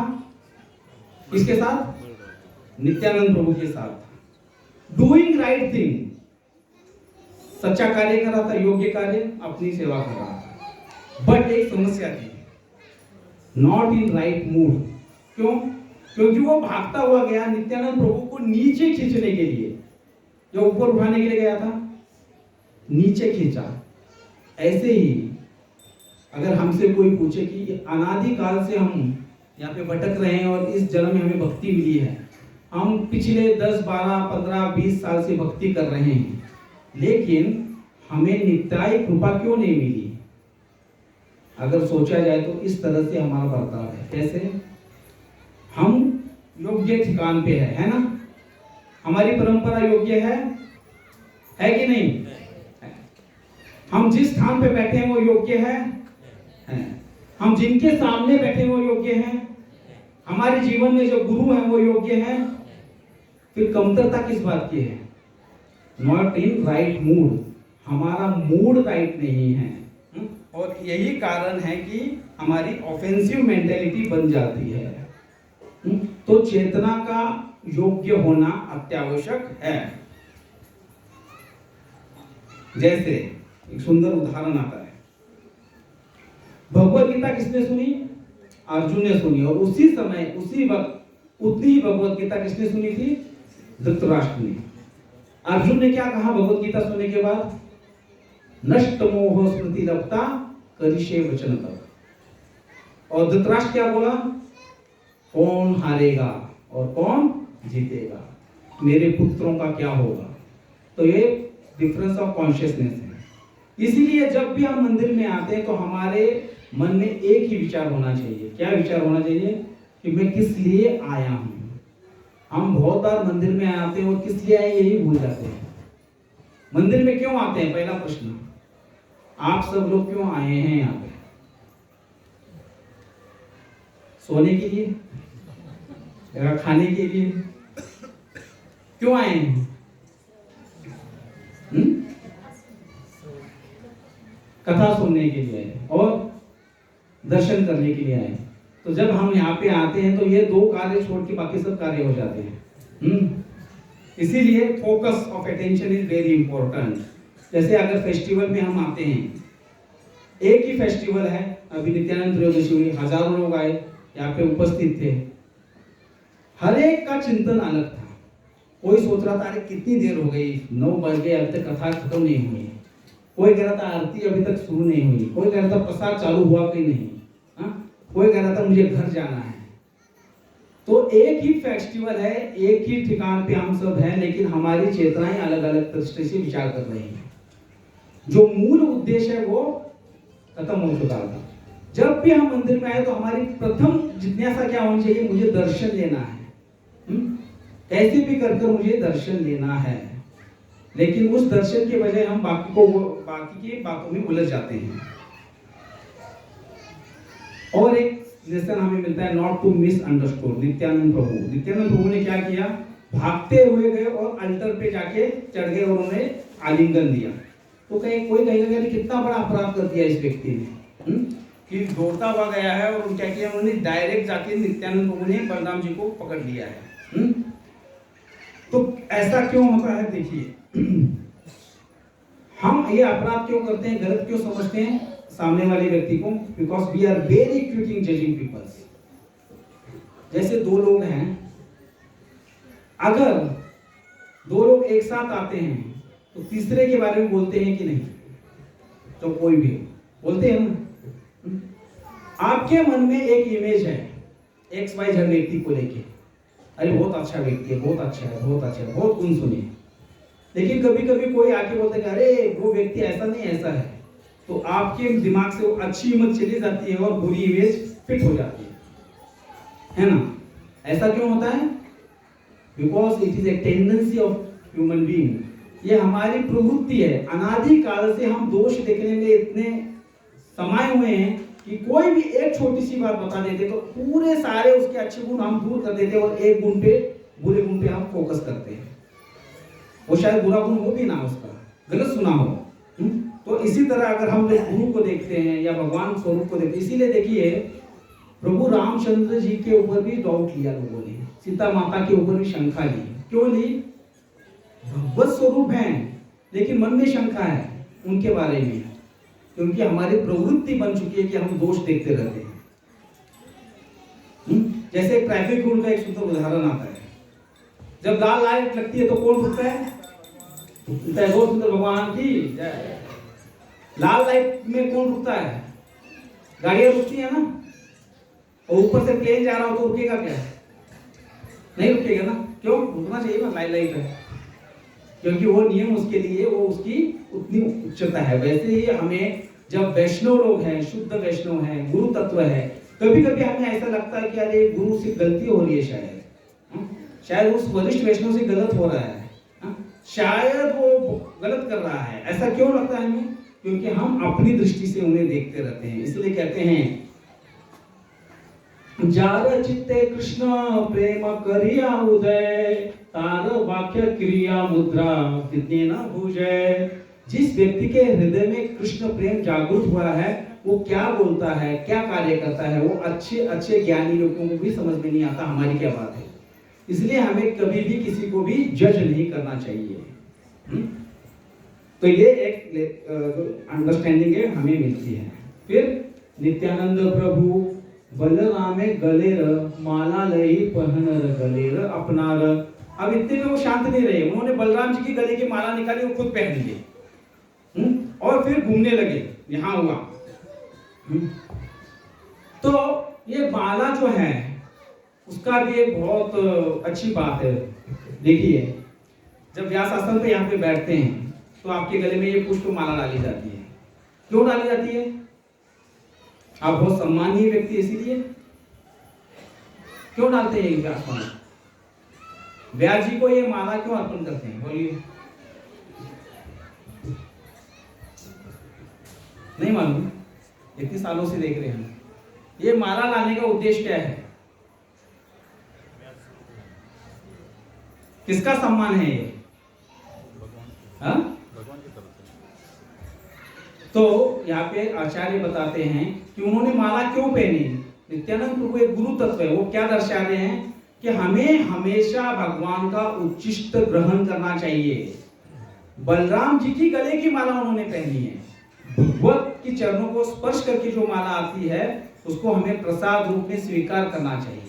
किसके साथ, नित्यानंद प्रभु के साथ था। डूइंग राइट थिंग, सच्चा कार्य कर रहा था, योग्य कार्य, अपनी सेवा कर रहा था। बट एक समस्या थी, नॉट इन राइट मूड। क्यों, क्योंकि वो भागता हुआ गया नित्यानंद प्रभु को नीचे खींचने के लिए, जो ऊपर उठाने के लिए गया था, नीचे खींचा। ऐसे ही अगर हमसे कोई पूछे कि अनादि काल से हम यहाँ पे भटक रहे हैं और इस जन्म में हमें भक्ति मिली है, हम पिछले 10, 12, 15, 20 साल से भक्ति कर रहे हैं, लेकिन हमें नित्याय कृपा क्यों नहीं मिली? अगर सोचा जाए तो इस तरह से हमारा बर्ताव है। कैसे, हम योग्य ठिकान पे है ना, हमारी परंपरा योग्य है कि नहीं? हम जिस स्थान पे बैठे हैं वो योग्य है। हम जिनके सामने बैठे हैं वो योग्य हैं। हमारे जीवन में जो गुरु हैं वो योग्य हैं। फिर कमतरता किस बात की है? नॉट इन राइट मूड, हमारा मूड राइट नहीं है। और यही कारण है कि हमारी ऑफेंसिव मेंटेलिटी बन जाती है। तो चेतना का योग्य होना अत्यावश्यक है। जैसे एक सुंदर उदाहरण आता है, भगवत गीता किसने सुनी? अर्जुन ने सुनी। और उसी समय, उसी वक्त उतनी ही भगवत गीता किसने सुनी थी? धृतराष्ट्र ने। अर्जुन ने क्या कहा भगवत गीता सुनने के बाद? नष्ट मोह स्मृति लपता करिष्ये वचन तब। और धृतराष्ट्र क्या बोला? कौन हारेगा और कौन जीतेगा, मेरे पुत्रों का क्या होगा। तो ये डिफरेंस ऑफ कॉन्शियसनेस है। इसीलिए जब भी हम मंदिर में आते हैं तो हमारे मन में एक ही विचार होना चाहिए। क्या विचार होना चाहिए? कि मैं किस लिए आया हूं। हम बहुत बार मंदिर में आते हैं और किस लिए आए यही भूल जाते हैं। मंदिर में क्यों आते हैं? पहला प्रश्न, आप सब लोग क्यों आए हैं यहाँ पे? सोने के लिए या खाने के लिए? क्यों आए हैं? कथा सुनने के लिए आए और दर्शन करने के लिए आए। तो जब हम यहाँ पे आते हैं तो ये दो कार्य छोड़ के बाकी सब कार्य हो जाते हैं। इसीलिए focus of attention is very important. जैसे अगर फेस्टिवल में हम आते हैं, एक ही फेस्टिवल है, अभी नित्यानंद त्रयोदशी हुई, हजारों लोग आए, यहाँ पे उपस्थित थे, हर एक का चिंतन अलग था। कोई सोच रहा था अरे कितनी देर हो गई, 9 बज गए, अभी तक कथा खत्म नहीं हुई। कोई कह रहा था आरती अभी तक शुरू नहीं हुई। कोई कह रहा था प्रसाद चालू हुआ कि नहीं। कोई कह रहा था मुझे घर जाना है। तो एक ही फेस्टिवल है, एक ही ठिकान पे हम सब हैं, लेकिन हमारी चेतनाएं अलग अलग दृष्टि से विचार कर रही हैं। जो मूल उद्देश्य है वो खत्म हो चुका था। जब भी हम मंदिर में आए तो हमारी प्रथम जिज्ञासा क्या होनी चाहिए? मुझे दर्शन लेना है। कैसे भी कर मुझे दर्शन लेना है। लेकिन उस दर्शन के बजाय हम बाकी की बातों में उलझ जाते हैं। और एक लेसन हमें मिलता है, not to misunderstood. Nityanand Prabhu ने क्या किया? भागते हुए गए और अल्टर पे जाके चढ़ गए और उन्होंने आलिंगन दिया। तो कोई कहेगा कि कितना बड़ा अपराध कर दिया इस व्यक्ति ने, कि दौड़ता हुआ गया है और क्या किया उन्होंने? डायरेक्ट जाके नित्यानंद प्रभु ने बलराम जी को पकड़ लिया है। तो ऐसा क्यों होता है? देखिए, हम ये अपराध क्यों करते हैं, गलत क्यों समझते हैं सामने वाले व्यक्ति को? Because we are very quick in judging peoples. जैसे दो लोग हैं, अगर दो लोग एक साथ आते हैं तो तीसरे के बारे में बोलते हैं कि नहीं? तो कोई भी बोलते हैं ना। आपके मन में एक इमेज है XYZ व्यक्ति को लेके, अरे बहुत अच्छा व्यक्ति है, बहुत अच्छा है, बहुत अच्छा है, बहुत गुण सुने। लेकिन कभी कभी कोई आके बोलता है अरे वो व्यक्ति ऐसा नहीं ऐसा है, तो आपके दिमाग से वो अच्छी इमेज चली जाती है और बुरी इमेज फिट हो जाती है ना? ऐसा क्यों होता है? Because it is a tendency of human being. ये हमारी प्रवृत्ति है। अनादि काल से हम दोष देखने में इतने समाये हुए हैं कि कोई भी एक छोटी सी बात बता देते तो पूरे सारे उसके अच्छे गुण हम दूर कर देते और एक गुण पे, बुरे गुण पे हम फोकस करते हैं। वो शायद बुरा गुण हो भी ना, उसका गलत सुना हो। तो इसी तरह अगर हम गुरु को देखते हैं या भगवान स्वरूप को देखते हैं, इसीलिए देखिए प्रभु रामचंद्र जी के ऊपर भी डाउट लिया लोगों ने, सीता माता के ऊपर भी शंका ली। क्यों ली? भगवत स्वरूप हैं लेकिन मन में शंका है उनके बारे में, क्योंकि हमारी प्रवृत्ति बन चुकी है कि हम दोष देखते रहते हैं। जैसे ट्रैफिक रूल का एक सुंदर उदाहरण आता है, जब लाल लाइट लगती है तो कौन रुकता है? टैगोर सुंदर भगवान की जय। लाल लाइट में कौन रुकता है? गाड़ियां रुकती है ना। और ऊपर से प्लेन जा रहा हो तो रुकेगा क्या? नहीं रुकेगा ना। क्यों? रुकना चाहिए ना, लाइट है, क्योंकि वो नियम उसके लिए, वो उसकी उतनी उच्चता है। वैसे ही हमें जब वैष्णव लोग हैं, शुद्ध वैष्णव हैं, गुरु तत्व है, कभी कभी हमें ऐसा लगता है कि अरे गुरु से गलती हो रही है, शायद उस वरिष्ठ वैष्णव से गलत हो रहा है, शायद वो गलत कर रहा है। ऐसा क्यों लगता है हमें? क्योंकि हम अपनी दृष्टि से उन्हें देखते रहते हैं। इसलिए कहते हैं जार चित्ते कृष्ण प्रेम करिया उदय, तार वाक्य क्रिया मुद्रा कितने न भूजय। जिस व्यक्ति के हृदय में कृष्ण प्रेम जागृत हुआ है, वो क्या बोलता है, क्या कार्य करता है, वो अच्छे अच्छे ज्ञानी लोगों को भी समझ में नहीं आता हमारी क्या बात है। इसलिए हमें कभी भी किसी को भी जज नहीं करना चाहिए। तो ये एक अंडरस्टैंडिंग है हमें मिलती है। फिर नित्यानंद प्रभु बलरामे गलेर माला लई पहनर गलेर अपनार। अब इतने में वो शांत नहीं रहे, उन्होंने बलराम जी की गले की माला निकाली और खुद पहन ली और फिर घूमने लगे। यहाँ हुआ तो ये माला जो है उसका भी एक बहुत अच्छी बात है। देखिए, जब व्यास आसन पे यहाँ पे बैठते हैं तो आपके गले में ये पुष्प माला डाली जाती है। क्यों डाली जाती है? आप बहुत सम्मानीय व्यक्ति इसीलिए क्यों डालते हैं व्यास माला? व्यास जी को ये माला क्यों अर्पण करते हैं? बोलिए। नहीं मालूम? इतने सालों से देख रहे हैं। ये माला लाने का उद्देश्य क्या है? किसका सम्मान है ये? हाँ? तो यहाँ पे आचार्य बताते हैं कि उन्होंने माला क्यों पहनी। नित्यानंद प्रभु एक गुरु तत्व है, वो क्या दर्शा रहे हैं कि हमें हमेशा भगवान का उच्चिष्ट ग्रहण करना चाहिए। बलराम जी की गले की माला उन्होंने पहनी है। भगवत की चरणों को स्पर्श करके जो माला आती है उसको हमें प्रसाद रूप में स्वीकार करना चाहिए।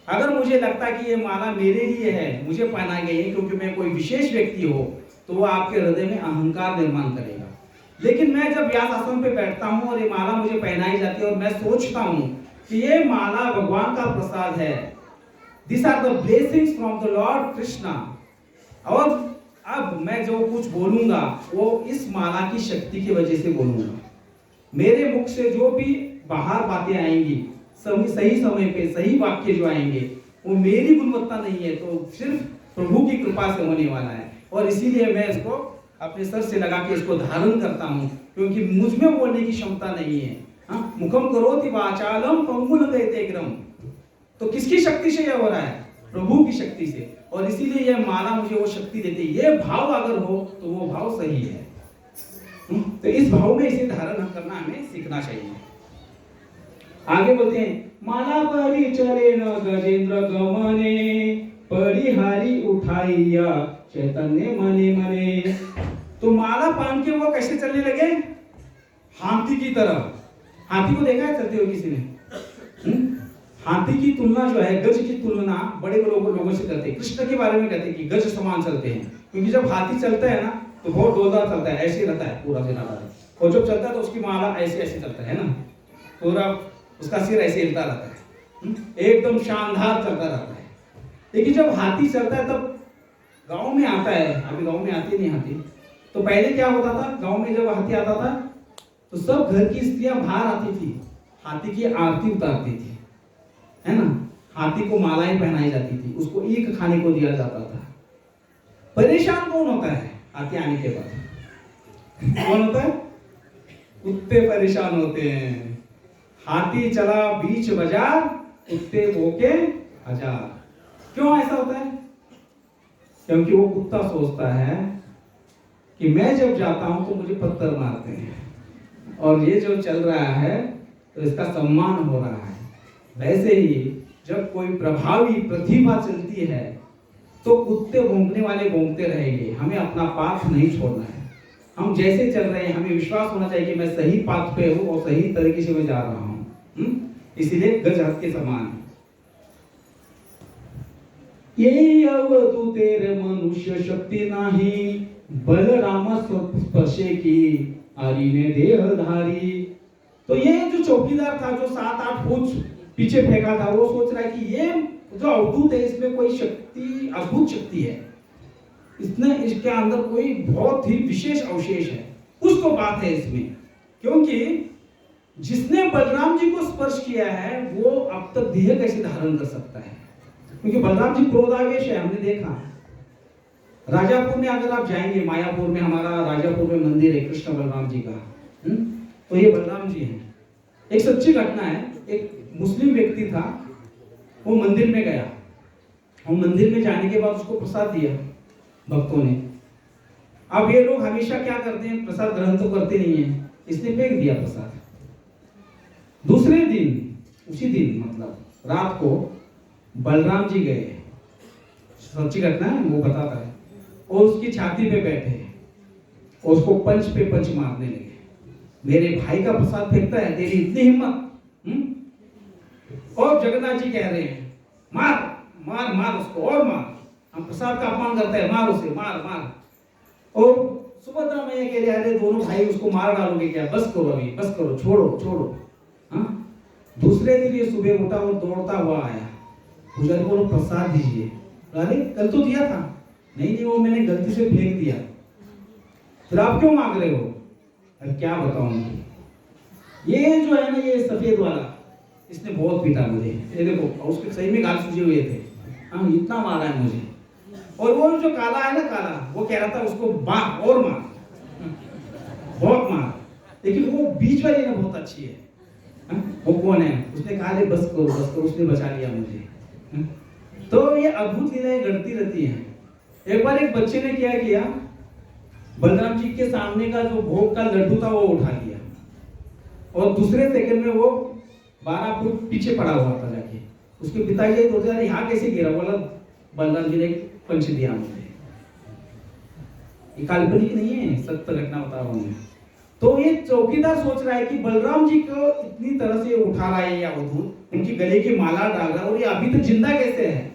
अगर मुझे लगता है कि ये माला मेरे लिए है, मुझे पहना गई है क्योंकि मैं कोई विशेष व्यक्ति हो, तो वो आपके हृदय में अहंकार निर्माण करेगा। लेकिन मैं जब व्यास आसन पे बैठता हूँ और ये माला मुझे पहनाई जाती है और मैं सोचता हूँ कि ये माला भगवान का प्रसाद है, this are the blessings from the lord Krishna, और अब मैं जो कुछ बोलूंगा वो इस माला की शक्ति की वजह से बोलूंगा। मेरे मुख से जो भी बाहर बातें आएंगी, सही समय पे सही वाक्य जो आएंगे, वो मेरी गुणवत्ता नहीं है, तो सिर्फ प्रभु की कृपा से होने वाला है। और इसीलिए मैं इसको अपने सर से लगा के इसको धारण करता हूँ, क्योंकि मुझ में बोलने की क्षमता नहीं है। हाँ, मुखम करोति वाचालम पंगुलंघयते गिरम। तो किसकी शक्ति से यह हो रहा है? प्रभु की शक्ति से। और इसीलिए यह माला मुझे वो शक्ति देती है। ये भाव अगर हो तो वो भाव सही है। तो इस भाव में इसे धारण करना हमें सीखना चाहिए। आगे बोलते हैं, माला परी चले न गजेंद्र गमने, परिहारी उठाइया चैतन्य मने मने। तो माला पहन के वो कैसे चलने लगे? हाथी की तरह। हाथी को देखा है चलते हुए किसी ने? हाथी की तुलना जो है, गज की तुलना बड़े लोगों से करते हैं। कृष्ण के बारे में कहते हैं कि गज समान चलते हैं, क्योंकि जब हाथी चलता है ना तो बहुत डोलदार चलता है, ऐसे रहता है पूरा सिर। और जब चलता है तो उसकी माला ऐसे ऐसे चलता है ना, पूरा उसका सिर ऐसे हिलता रहता है, एकदम शानदार चलता रहता है। लेकिन जब हाथी चलता है तब गांव में आता है, अभी गांव में आती नहीं हाथी, तो पहले क्या होता था, गांव में जब हाथी आता था तो सब घर की स्त्रियां बाहर आती थी, हाथी की आरती उतारती थी, है ना। हाथी को मालाएं पहनाई जाती थी, उसको ईख खाने को दिया जाता था। परेशान कौन होता है हाथी आने के बाद? कौन होता है? कुत्ते परेशान होते हैं। हाथी चला बीच बाजार, कुत्ते भौंके हजार। क्यों ऐसा होता है? क्योंकि वो कुत्ता सोचता है कि मैं जब जाता हूं तो मुझे पत्थर मारते हैं, और ये जो चल रहा है तो इसका सम्मान हो रहा है। वैसे ही जब कोई प्रभावी प्रतिभा चलती है तो कुत्ते भौंकने वाले भौंकते रहेंगे। हमें अपना पाथ नहीं छोड़ना है। हम जैसे चल रहे हैं, हमें विश्वास होना चाहिए कि मैं सही पाथ पे हूँ और सही तरीके से मैं जा रहा हूँ। इसीलिए गज हाथ के समान। ये अवधूतेर मनुष्य शक्ति नाही, बलराम स्पर्शे की आरी ने देहधारी। तो ये जो चौकीदार था, जो 7-8 फुट पीछे फेंका था, वो सोच रहा है कि ये जो अवधूत है इसमें कोई शक्ति, अद्भुत शक्ति है, इसने इसके अंदर कोई बहुत ही विशेष अवशेष है, कुछ तो बात है इसमें। क्योंकि जिसने बलराम जी को स्पर्श किया है वो अब तक देह कैसे धारण कर सकता है? क्योंकि बलराम जी क्रोधावेश है, हमने देखा। राजापुर में अगर आप जाएंगे, मायापुर में हमारा राजापुर में मंदिर है कृष्ण बलराम जी का, तो ये बलराम जी हैं। एक सच्ची घटना है, एक मुस्लिम व्यक्ति था, वो मंदिर में गया, और मंदिर में जाने के बाद उसको प्रसाद दिया भक्तों ने। अब ये लोग हमेशा क्या करते हैं, प्रसाद ग्रहण तो करते नहीं है, इसने फेंक दिया प्रसाद। दूसरे दिन, उसी दिन मतलब रात को बलराम जी गए, सच्ची घटना है, वो बताता है, और उसकी छाती पे बैठे और उसको पंच पे पंच मारने लगे। मेरे भाई का प्रसाद फेंकता है, तेरी इतनी हिम्मत? और जगन्नाथ जी कह रहे हैं मार मार मार उसको और मार, हम प्रसाद का अपमान करते हैं, मार उसे मार मार। और सुभद्रा मैया कह रहे अरे दोनों भाई उसको मार डालोगे क्या, बस करो अभी, बस करो, छोड़ो छोड़ो। हाँ, दूसरे दिन ये सुबह उठा और दौड़ता हुआ आया, पुजारी बोलो प्रसाद दीजिए। अरे कल तो दिया था। नहीं नहीं वो मैंने गलती से फेंक दिया। फिर आप क्यों मांग रहे हो? अब क्या बताऊं, ये जो है ना ये सफेद वाला, इसने बहुत पीटा मुझे, ये देखो, और उसके सही में गाल सूजे हुए थे। हाँ, इतना मारा है मुझे। और वो जो काला है ना काला, वो कह रहा था उसको मार और मार, बहुत मार। लेकिन वो बीच वाली ना बहुत अच्छी है। वो कौन है? उसने कहा अरे बस करो बस करो, उसने बचा लिया मुझे। तो ये अद्भुत लीलाएं घटती रहती हैं। एक बार एक बच्चे ने क्या किया, बलराम जी के सामने का जो भोग का लड्डू था वो उठा लिया और दूसरे सेकंड में वो 12 फुट पीछे पड़ा हुआ था जाके। उसके पिताजी सोचते अरे यहाँ कैसे गिरा? बोला बलराम जी ने पंच दिया मुझे। ये काल्पनिक नहीं है, सत्य घटना बता रहा हूं मैं। तो ये चौकीदार सोच रहा है कि बलराम जी को इतनी तरह से उठा रहा है या अवधूत, उनकी गले की माला डाल रहा है और ये अभी तक जिंदा कैसे है?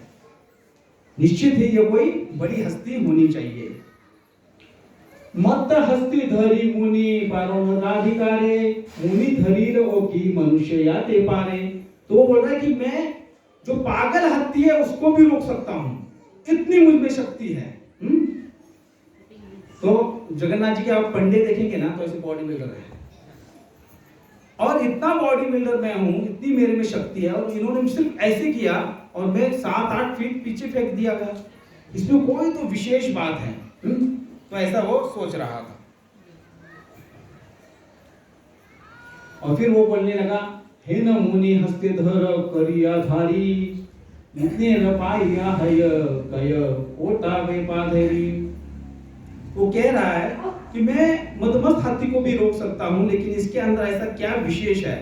निश्चित ही ये कोई बड़ी हस्ती होनी चाहिए। मत हस्ती धरी मुनि पारोनदाधिकारे, मुनि धरी ओ की मनुष्य या ते पारे। तो वो बोल रहा है कि मैं जो पागल हत्ती है उसको भी रोक सकता हूं, इतनी मुझ में शक्ति है। तो जगन्नाथ जी के आप पंडे देखेंगे ना तो ऐसे बॉडी बिल्डर है, और इतना बॉडी बिल्डर मैं हूं, इतनी मेरे में शक्ति है, और इन्होंने सिर्फ ऐसे किया और मैं 7-8 फीट पीछे फेंक दिया गया, इसमें कोई तो विशेष बात है। तो ऐसा वो सोच रहा था। और फिर वो बोलने लगा हे न मुनि हस्ते धर करिया धारी, इतने न पाइया हय कय ओटा वे पाधरी। वो कह रहा है कि मैं मदमस्त हाथी को भी रोक सकता हूं, लेकिन इसके अंदर ऐसा क्या विशेष है?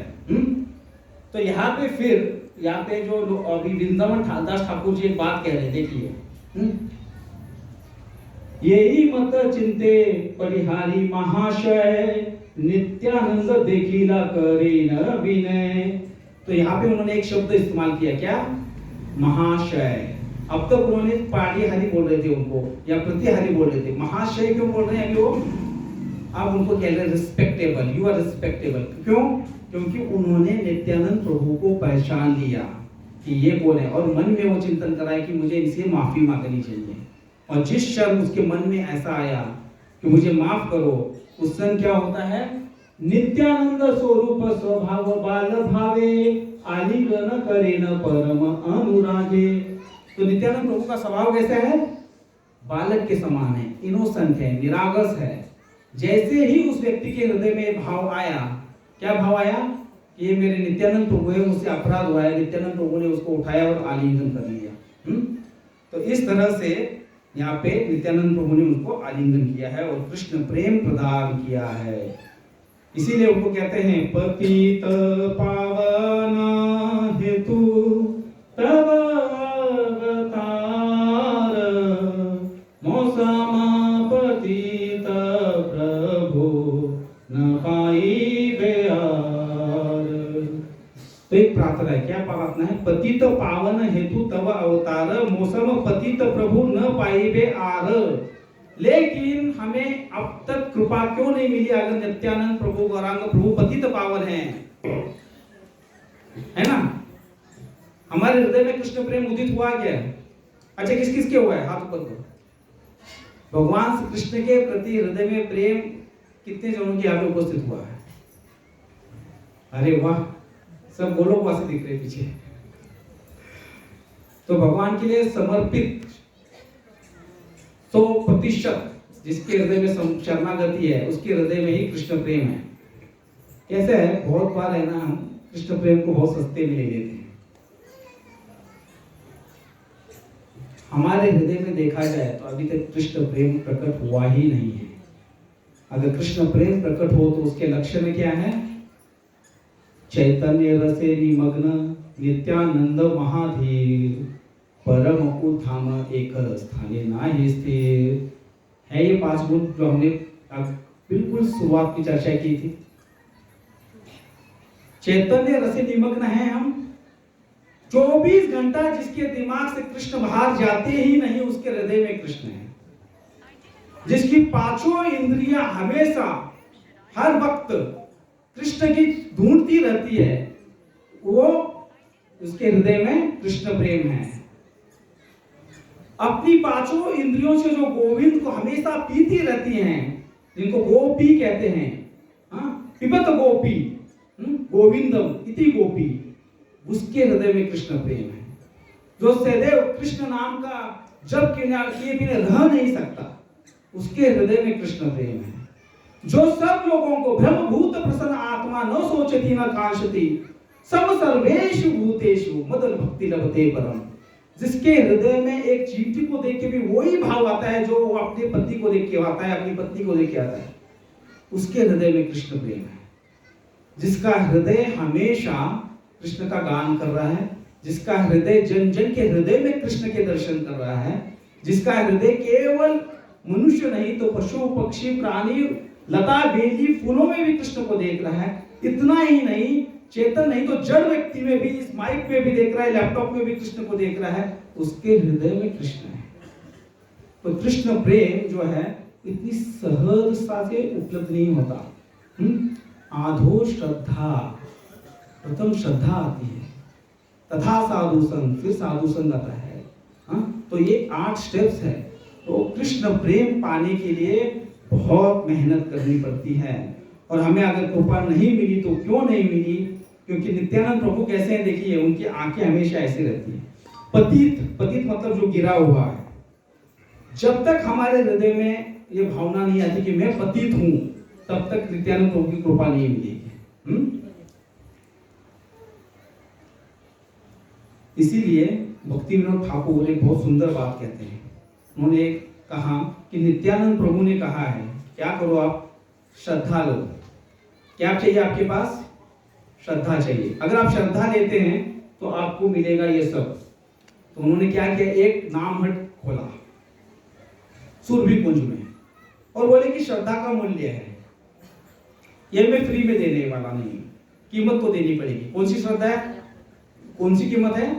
तो यहाँ पे फिर यहाँ पे जो अभी वृंदावन दास ठाकुर जी एक बात कह रहे, देखिए, यही मत चिंते परिहारी महाशय, नित्यानंद देखिला करे न विनय। तो यहाँ पे उन्होंने एक शब्द इस्तेमाल किया, क्या? महाशय। अब तक उन्होंने पारिहारी बोल रहे थे उनको, या प्रतिहारी बोल रहे थे, महाशय क्यों बोल रहे हैं अभी वो? आप उनको कह रहे हैं रिस्पेक्टेबल, यू आर रिस्पेक्टेबल। क्यों? क्योंकि उन्होंने नित्यानंद प्रभु को पहचान लिया कि ये कौन है, और मन में वो चिंतन कराया कि मुझे इनसे माफी मांगनी चाहिए। और जिस क्षण उसके मन में ऐसा आया कि मुझे माफ करो, उस क्षण क्या होता है? नित्यानंद स्वरूप स्वभाव बाल भावे, आलिंगन करे न परम अनुरागे। तो नित्यानंद प्रभु का स्वभाव कैसा है? बालक के समान है, इनोसेंट है, निरागस है। जैसे ही उस व्यक्ति के हृदय में भाव आया, क्या भाव आया? कि ये मेरे नित्यानंद प्रभु है, मुझसे अपराध हुआ है, नित्यानंद प्रभु ने उसको उठाया और आलिंगन कर लिया। तो इस तरह से यहाँ पे नित्यानंद प्रभु ने उनको आलिंगन किया है और कृष्ण प्रेम प्रदान किया है। इसीलिए उनको कहते हैं पतित पावन हेतु तव अवतार, मौसम पतित प्रभु न पाई बेहार। तो एक प्रार्थना है, क्या प्रार्थना है? पतित पावन हेतु तव अवतार, मौसम पतित प्रभु न पाइबे आर। लेकिन हमें अब तक कृपा क्यों नहीं मिली? अगर नित्यानंद प्रभु गौरांग प्रभु पतित पावन है ना? हमारे हृदय में कृष्ण प्रेम उदित हुआ क्या? अच्छा, किस किस के हुआ है? हाथ ऊपर करो। भगवान श्री कृष्ण के प्रति हृदय में प्रेम कितने जनों के यहाँ पे उपस्थित हुआ है? अरे वाह, सब गोलों को ऐसे दिख रहे पीछे। तो भगवान के लिए समर्पित 100% जिसके हृदय में शरणागति है, उसके हृदय में ही कृष्ण प्रेम है। कैसे है? बहुत बार है ना, हम कृष्ण प्रेम को बहुत सस्ते में ले लेते हैं। हमारे हृदय में देखा जाए तो अभी तक कृष्ण प्रेम प्रकट हुआ ही नहीं है। अगर कृष्ण प्रेम प्रकट हो तो उसके लक्षण क्या है? चैतन्य रसे निमग्न नित्यानंद महाधीर, परम उधाम एक स्थाने नाहि स्थिर। है ये 5 गुण जो हमने बिल्कुल शुरुआत की चर्चा की थी। चैतन्य रसे निमग्न है हम, 24 घंटा जिसके दिमाग से कृष्ण बाहर जाते ही नहीं, उसके हृदय में कृष्ण है। जिसकी पांचों इंद्रियां हमेशा हर वक्त कृष्ण की ढूंढती रहती है, वो उसके हृदय में कृष्ण प्रेम है। अपनी पांचों इंद्रियों से जो गोविंद को हमेशा पीती रहती हैं, जिनको गोपी कहते हैं, पिबत गोपी गोविंदम इति गोपी, उसके हृदय में कृष्ण प्रेम है। जो सदैव कृष्ण नाम का जप किए बिना रह नहीं सकता, उसके हृदय में कृष्ण प्रेम है। जो सब लोगों को ब्रह्मभूत प्रसन्न आत्मा न सोचती न कांक्षति सब सर्वेषु भूतेषु मदन भक्ति लभते परम, जिसके हृदय में एक चींटी को देख के भी वही भाव आता है जो वो अपने पति को देख के आता है, अपनी पत्नी को देख के आता है, उसके हृदय में कृष्ण प्रेम है। जिसका हृदय हमेशा कृष्ण का गान कर रहा है, जिसका हृदय जन जन के हृदय में कृष्ण के दर्शन कर रहा है, जिसका हृदय केवल मनुष्य नहीं तो पशु पक्षी प्राणी लता बेली फूलों में भी कृष्ण को देख रहा है। इतना ही नहीं, चेतन नहीं तो जड़ व्यक्ति में भी, इस माइक में भी देख रहा है, लैपटॉप में भी कृष्ण को देख रहा है, उसके हृदय में कृष्ण है। तो कृष्ण प्रेम जो है इतनी सहजता से उपलब्ध नहीं होता। आधो श्रद्धा, प्रथम श्रद्धा आती है, तथा साधु संग, फिर साधु संग आता है। तो ये 8 स्टेप्स है। तो कृष्ण प्रेम पाने के लिए बहुत मेहनत करनी पड़ती है। और हमें अगर कृपा नहीं मिली तो क्यों नहीं मिली? क्योंकि नित्यानंद प्रभु कैसे हैं देखिए, उनकी आंखें हमेशा ऐसी रहती है। पतित, पतित मतलब जो गिरा हुआ है। जब तक हमारे हृदय में ये भावना नहीं आती कि मैं पतित हूं, तब तक नित्यानंद प्रभु की कृपा नहीं मिलेगी। इसीलिए भक्ति विनोद ठाकुर एक बहुत सुंदर बात कहते हैं। उन्होंने कहा कि नित्यानंद प्रभु ने कहा है, क्या करो आप? श्रद्धा लो। क्या चाहिए आपके पास? श्रद्धा चाहिए। अगर आप श्रद्धा लेते हैं तो आपको मिलेगा ये सब। तो उन्होंने क्या किया, एक नाम हट खोला सुरभि कुंज में, और बोले कि श्रद्धा का मूल्य है, ये मैं फ्री में देने वाला नहीं, कीमत तो देनी पड़ेगी। कौन सी श्रद्धा है? कौन सी कीमत है?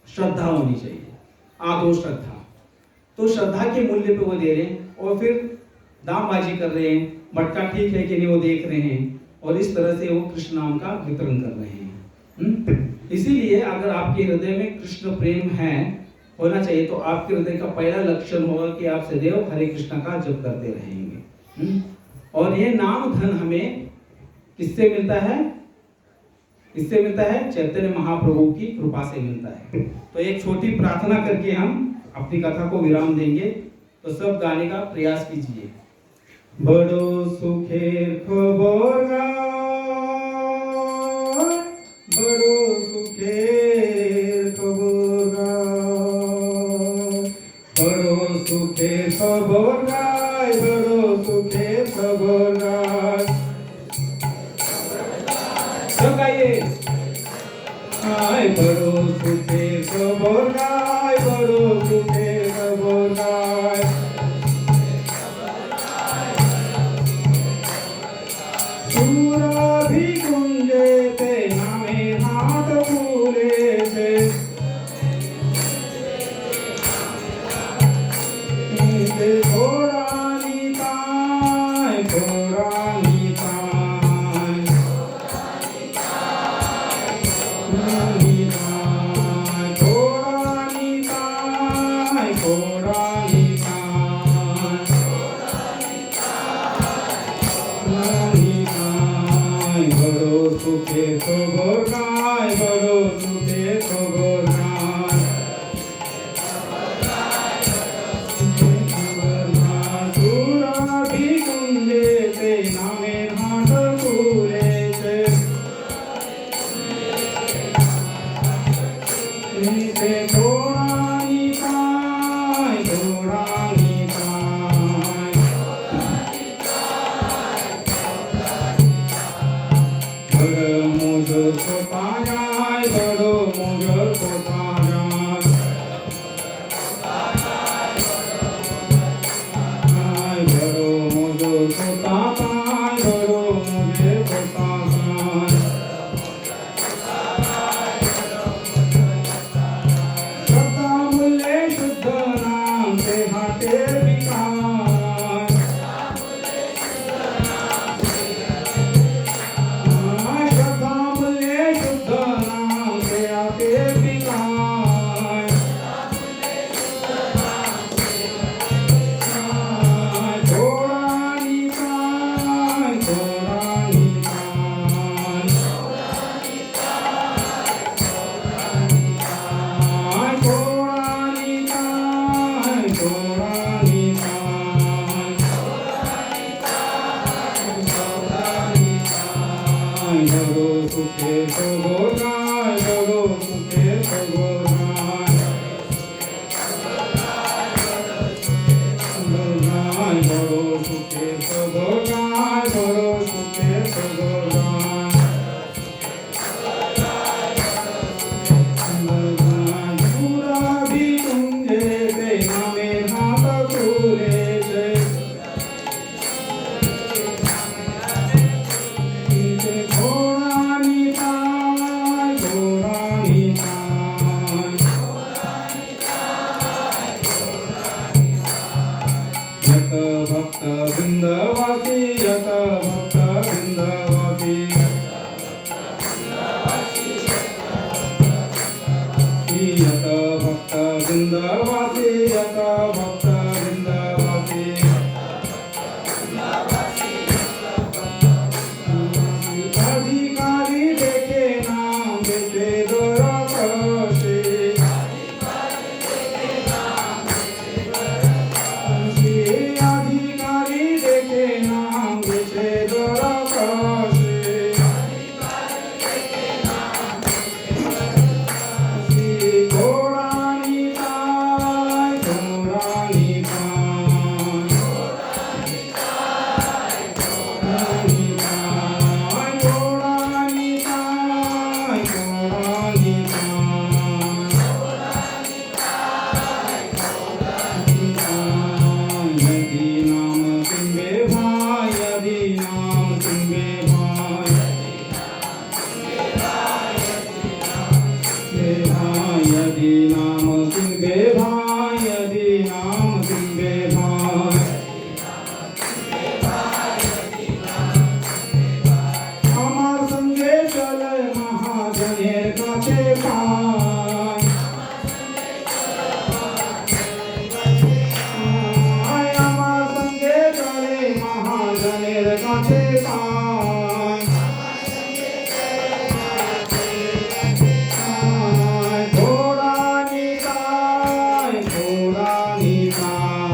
श्रद्धा होनी चाहिए, आदो श्रद्धा। तो श्रद्धा के मूल्य पे वो दे रहे हैं, और फिर दामबाजी कर रहे हैं, मटका ठीक है कि नहीं वो देख रहे हैं, और इस तरह से वो कृष्ण नाम का वितरण कर रहे हैं। इसीलिए अगर आपके हृदय में कृष्ण प्रेम है, होना चाहिए, तो आपके हृदय का पहला लक्षण होगा कि आप सदैव हरे कृष्ण का जप करते रहेंगे। और ये नाम धन हमें किससे मिलता है? किससे मिलता है? चैतन्य महाप्रभु की कृपा से मिलता है। तो एक छोटी प्रार्थना करके हम अपनी कथा को विराम देंगे। तो सब गाने का प्रयास कीजिए। बड़ो सुखेर खबर गाय, बड़ो सुखेर खबर गाय, बड़ो सुखेर खबर गाय, बड़ो सुखेर खबर गाय। सब गाइए। आय बड़ो सुखेर खबर गाय, बड़ो सुखेर खबर गाय। सुरभि कुंजे ते नामे हाथ फूले से, थोड़ा नीताय, थोड़ा नीताय, थोड़ा नीताय, थोड़ा नीताय। बड़ो सुखे खबर गाय, बड़ो सुखे खबर गाय। सुरभि कुंजे ते नामे हाथ फूले से, थोड़ा नीताय, थोड़ा नीताय। मुझ यत भक्त वृंदवासी यत भक्त वृंदवासी यत भक्त वृंदवासी यत भक्त वृंदवासी अधिकारी देखे नाम देखे दुराकाशे अधिकारी देखे नाम देखे दुराकाशे घोड़ानी पाय घोड़ानी यदि नाम तुम्बे भाई यदि नाम तुम्बे भाई यदि नाम तुम्बे भाई यदि नाम तुम्बे भाई আমার সঙ্গে চলে মহাজনের কাছে পাই আমার সঙ্গে চলে মহাজনের কাছে পাই ঘোড়া নিতাই ঘোড়া নিতাই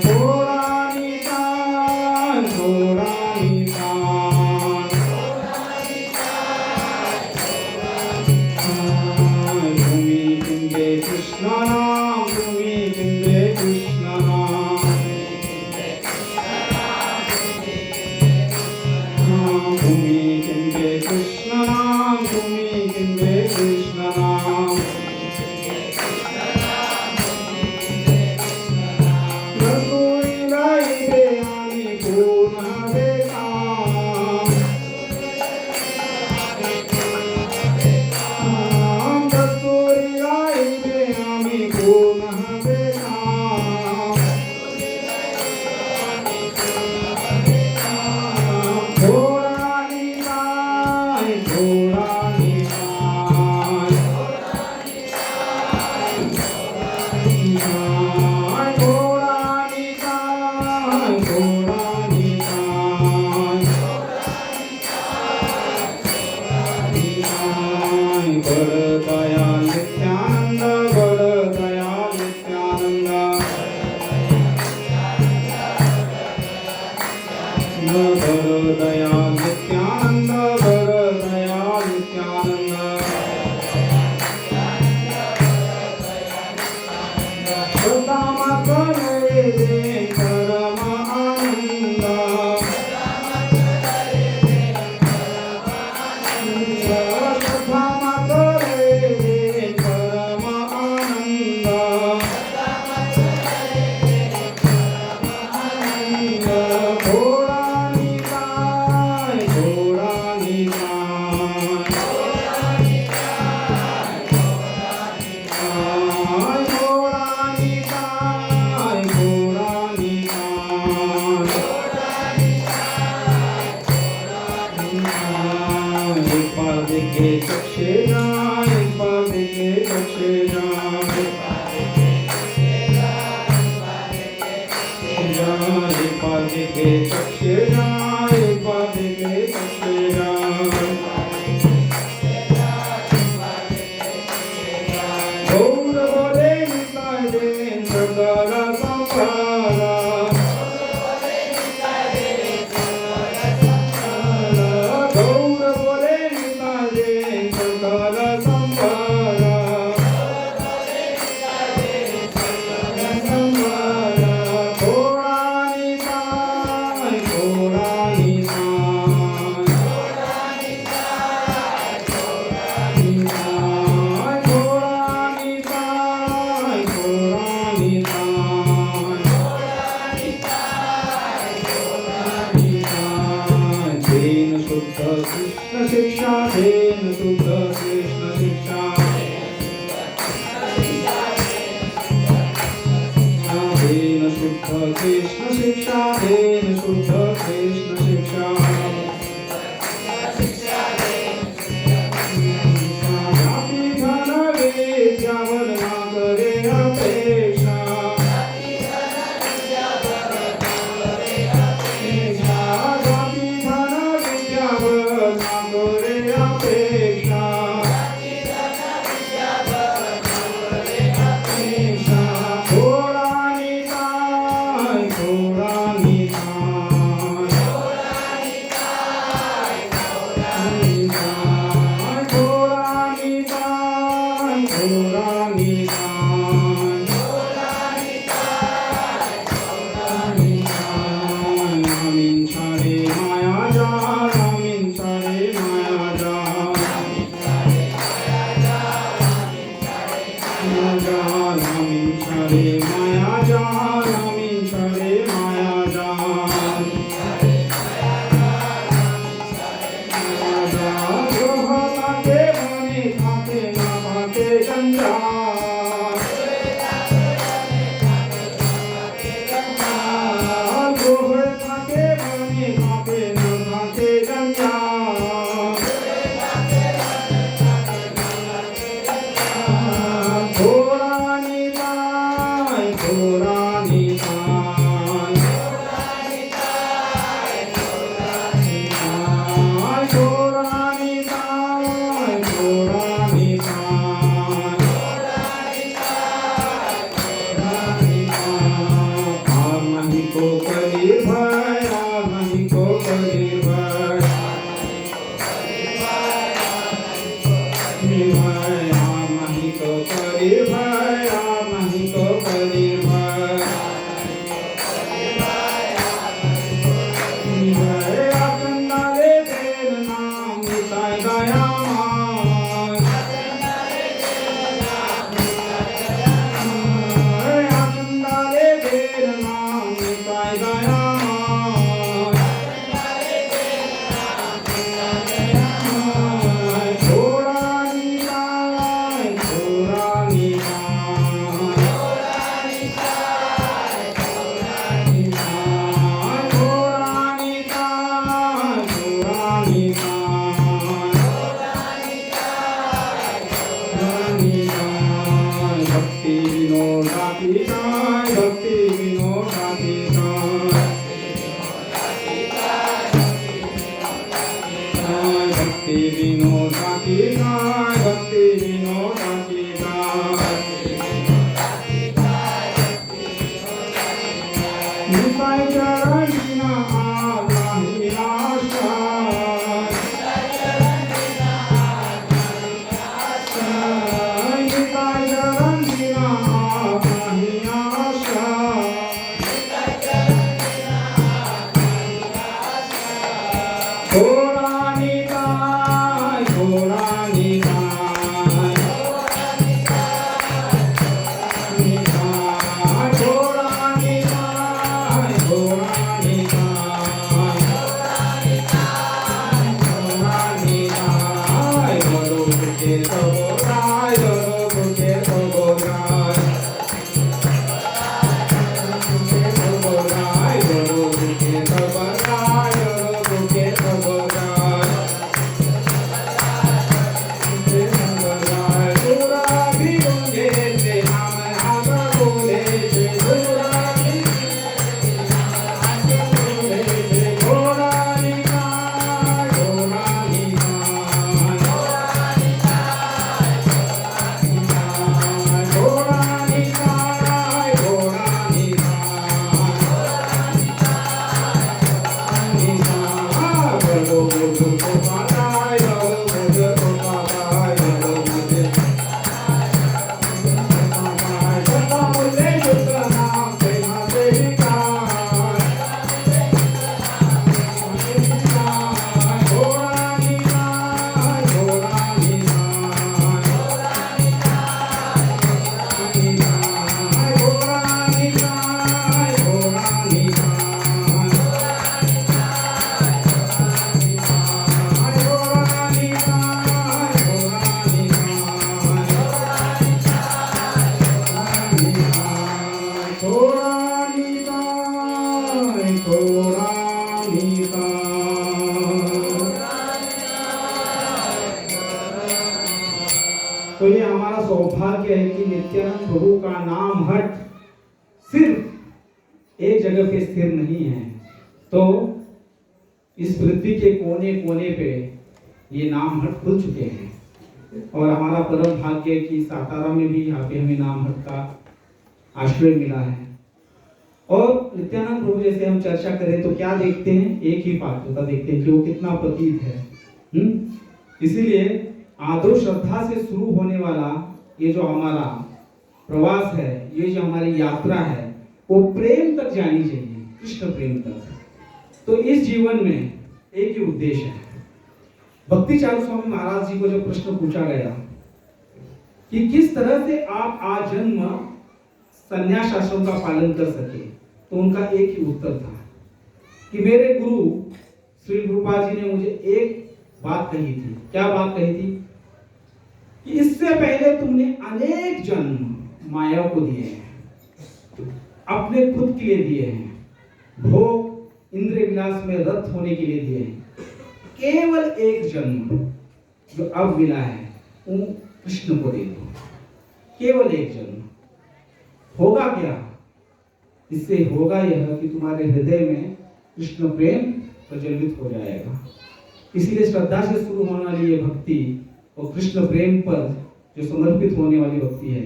ঘোড়া নিতাই ঘোড়া নিতাই তুমি কিনবে কৃষ্ণ নাম তুমি কিনবে কৃষ্ণ নাম তুমি কিনবে কৃষ্ণ নাম তুমি কিনবে কৃষ্ণ নাম কস্তুরী গাইবে আমি পূর্ণ বেকাম কস্তুরী গাইবে আমি পূর্ণ বেকাম ঘোড়া নিতাই ঘোড়া নিতাই ঘোড়া নিতাই ঘোড়া নিতাই বড় দয়াল নিত্যানন্দ বড় দয়াল নিত্যানন্দ বড় দয়াল নিত্যানন্দ বড় দয়াল নিত্যানন্দ श्रद्धा मत करे दे परम आनंद श्रद्धा मत करे दे परम आनंद घोड़ा निताय घोड़ा निताय घोड़ा निताय घोड़ा निताय एक बार देखे चक्षे जाए एक बार देखे चक्षे जाए एक बार देखे चक्षे जाए एक बार देखे चक्षे जाए गौर बोले निताय देन सकल संसारा गौर बोले निताय देन सकल संसारा घोड़ा निताय आप नहीं तो करी भय, आप नहीं तो करी भय। आप चंदाले देर नाम निताय दयामय। आप चंदाले देर नाम निताय दयामय। थोड़ा निताय, थोड़ा निताय। भक्ति विनोदाति गाय, भक्ति विनोदाति गाय। भक्ति विनोदाति गाय, भक्ति विनोदाति गाय। निताय चरण बिना आपका ही आश्रय। निताय चरण बिना आपका ही आश्रय। थोड़ा निताय, थोड़ा निताय। निताय थोड़ा निताय, थोड़ा निताय। थोड़ा निताय, स्वरूप के सबोराय, स्वरूप के सबोराय। सबोराय, स्वरूप के सबोराय, स्वरूप के सबोराय। पूरा भी गूंजे से हम आप बोले से, पूरा भी बोले से। थोड़ा निताय, थोड़ा निताय। थोड़ा निताय, थोड़ा निताय। बोलो बुद्ध को पाताय, बोलो बुद्ध को पाताय, बोलो बुद्ध सदा मुझे शुद्ध नाम प्रेमा सेविकाय। थोड़ा निताय, थोड़ा निताय। थोड़ा निताय, थोड़ा तो ये हमारा सौभाग्य है कि नित्यानंद प्रभु का नाम हट सिर्फ एक जगह पे स्थिर नहीं है, तो इस पृथ्वी के कोने कोने पे ये नाम हट खुल चुके हैं। और हमारा परम भाग्य है कि सातारा में भी यहाँ पे हमें नाम हट का आश्रय मिला है। और नित्यानंद प्रभु जैसे हम चर्चा करें तो क्या देखते हैं, एक ही पात्रता देखते हैं कि वो कितना पतित है। इसीलिए आदर श्रद्धा से शुरू होने वाला ये जो हमारा प्रवास है, ये जो हमारी यात्रा है, वो प्रेम तक जानी चाहिए, कृष्ण प्रेम तक। तो इस जीवन में एक ही उद्देश्य है। भक्ति चारू स्वामी महाराज जी को जब प्रश्न पूछा गया कि किस तरह से आप आजन्म संन्यास आश्रम का पालन कर सके, तो उनका एक ही उत्तर था कि मेरे गुरु श्री गुरुपाद जी ने मुझे एक बात कही थी। क्या बात कही थी? कि इससे पहले तुमने अनेक जन्म माया को दिए हैं, अपने खुद के लिए दिए हैं, भोग इंद्रिय विलास में रत होने के लिए दिए हैं। केवल एक जन्म जो अब मिला है वो कृष्ण को दे दो। केवल एक जन्म। होगा क्या? इससे होगा यह कि तुम्हारे हृदय में कृष्ण प्रेम प्रज्वलित हो जाएगा। इसीलिए श्रद्धा से शुरू होने वाली ये भक्ति और कृष्ण प्रेम पर जो समर्पित होने वाली भक्ति है,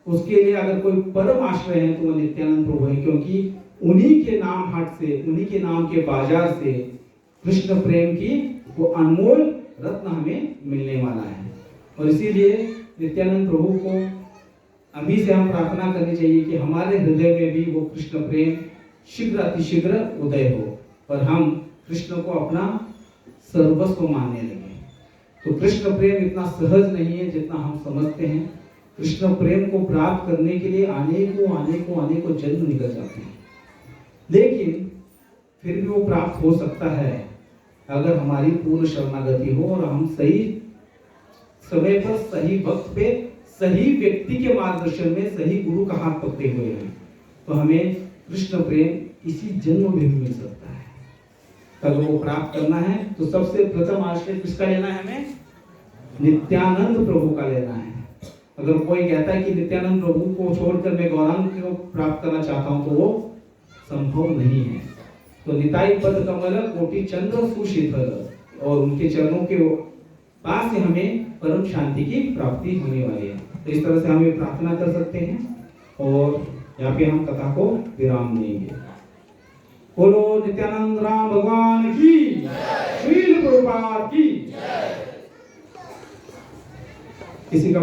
उसके लिए अगर कोई परम आश्रय है तो वो नित्यानंद प्रभु है, क्योंकि उन्हीं के नाम हाट से, उन्हीं के नाम के बाजार से कृष्ण प्रेम की वो अनमोल रत्न हमें मिलने वाला है। और इसीलिए नित्यानंद प्रभु को अभी से हम प्रार्थना करनी चाहिए कि हमारे हृदय में भी वो कृष्ण प्रेम शीघ्र अतिशीघ्र उदय हो और हम कृष्ण को अपना सर्वस्व मानने लगे। तो कृष्ण प्रेम इतना सहज नहीं है जितना हम समझते हैं। कृष्ण प्रेम को प्राप्त करने के लिए अनेकों जन्म निकल जाते हैं, लेकिन फिर भी वो प्राप्त हो सकता है अगर हमारी पूर्ण शरणागति हो और हम सही समय पर, सही वक्त पे, सही व्यक्ति के मार्गदर्शन में, सही गुरु का हाथ पकड़े हुए हैं, तो हमें कृष्ण प्रेम इसी जन्म में भी मिल सकता है। अगर वो प्राप्त करना है तो सबसे प्रथम आश्रय किसका लेना है? हमें नित्यानंद प्रभु का लेना है। अगर कोई कहता है कि नित्यानंद प्रभु को छोड़कर मैं गौरांग को प्राप्त करना चाहता हूं, तो वो संभव नहीं है। तो निताई पद कमल कोटि चंद्र सुशीतल, और उनके चरणों के पास से हमें परम शांति की प्राप्ति होने वाली है। तो इस तरह से हम ये प्रार्थना कर सकते हैं और यहाँ पे हम कथा को विराम देंगे। बोलो नित्यानंद राम भगवान की, श्रील प्रभुपाद की। किसी का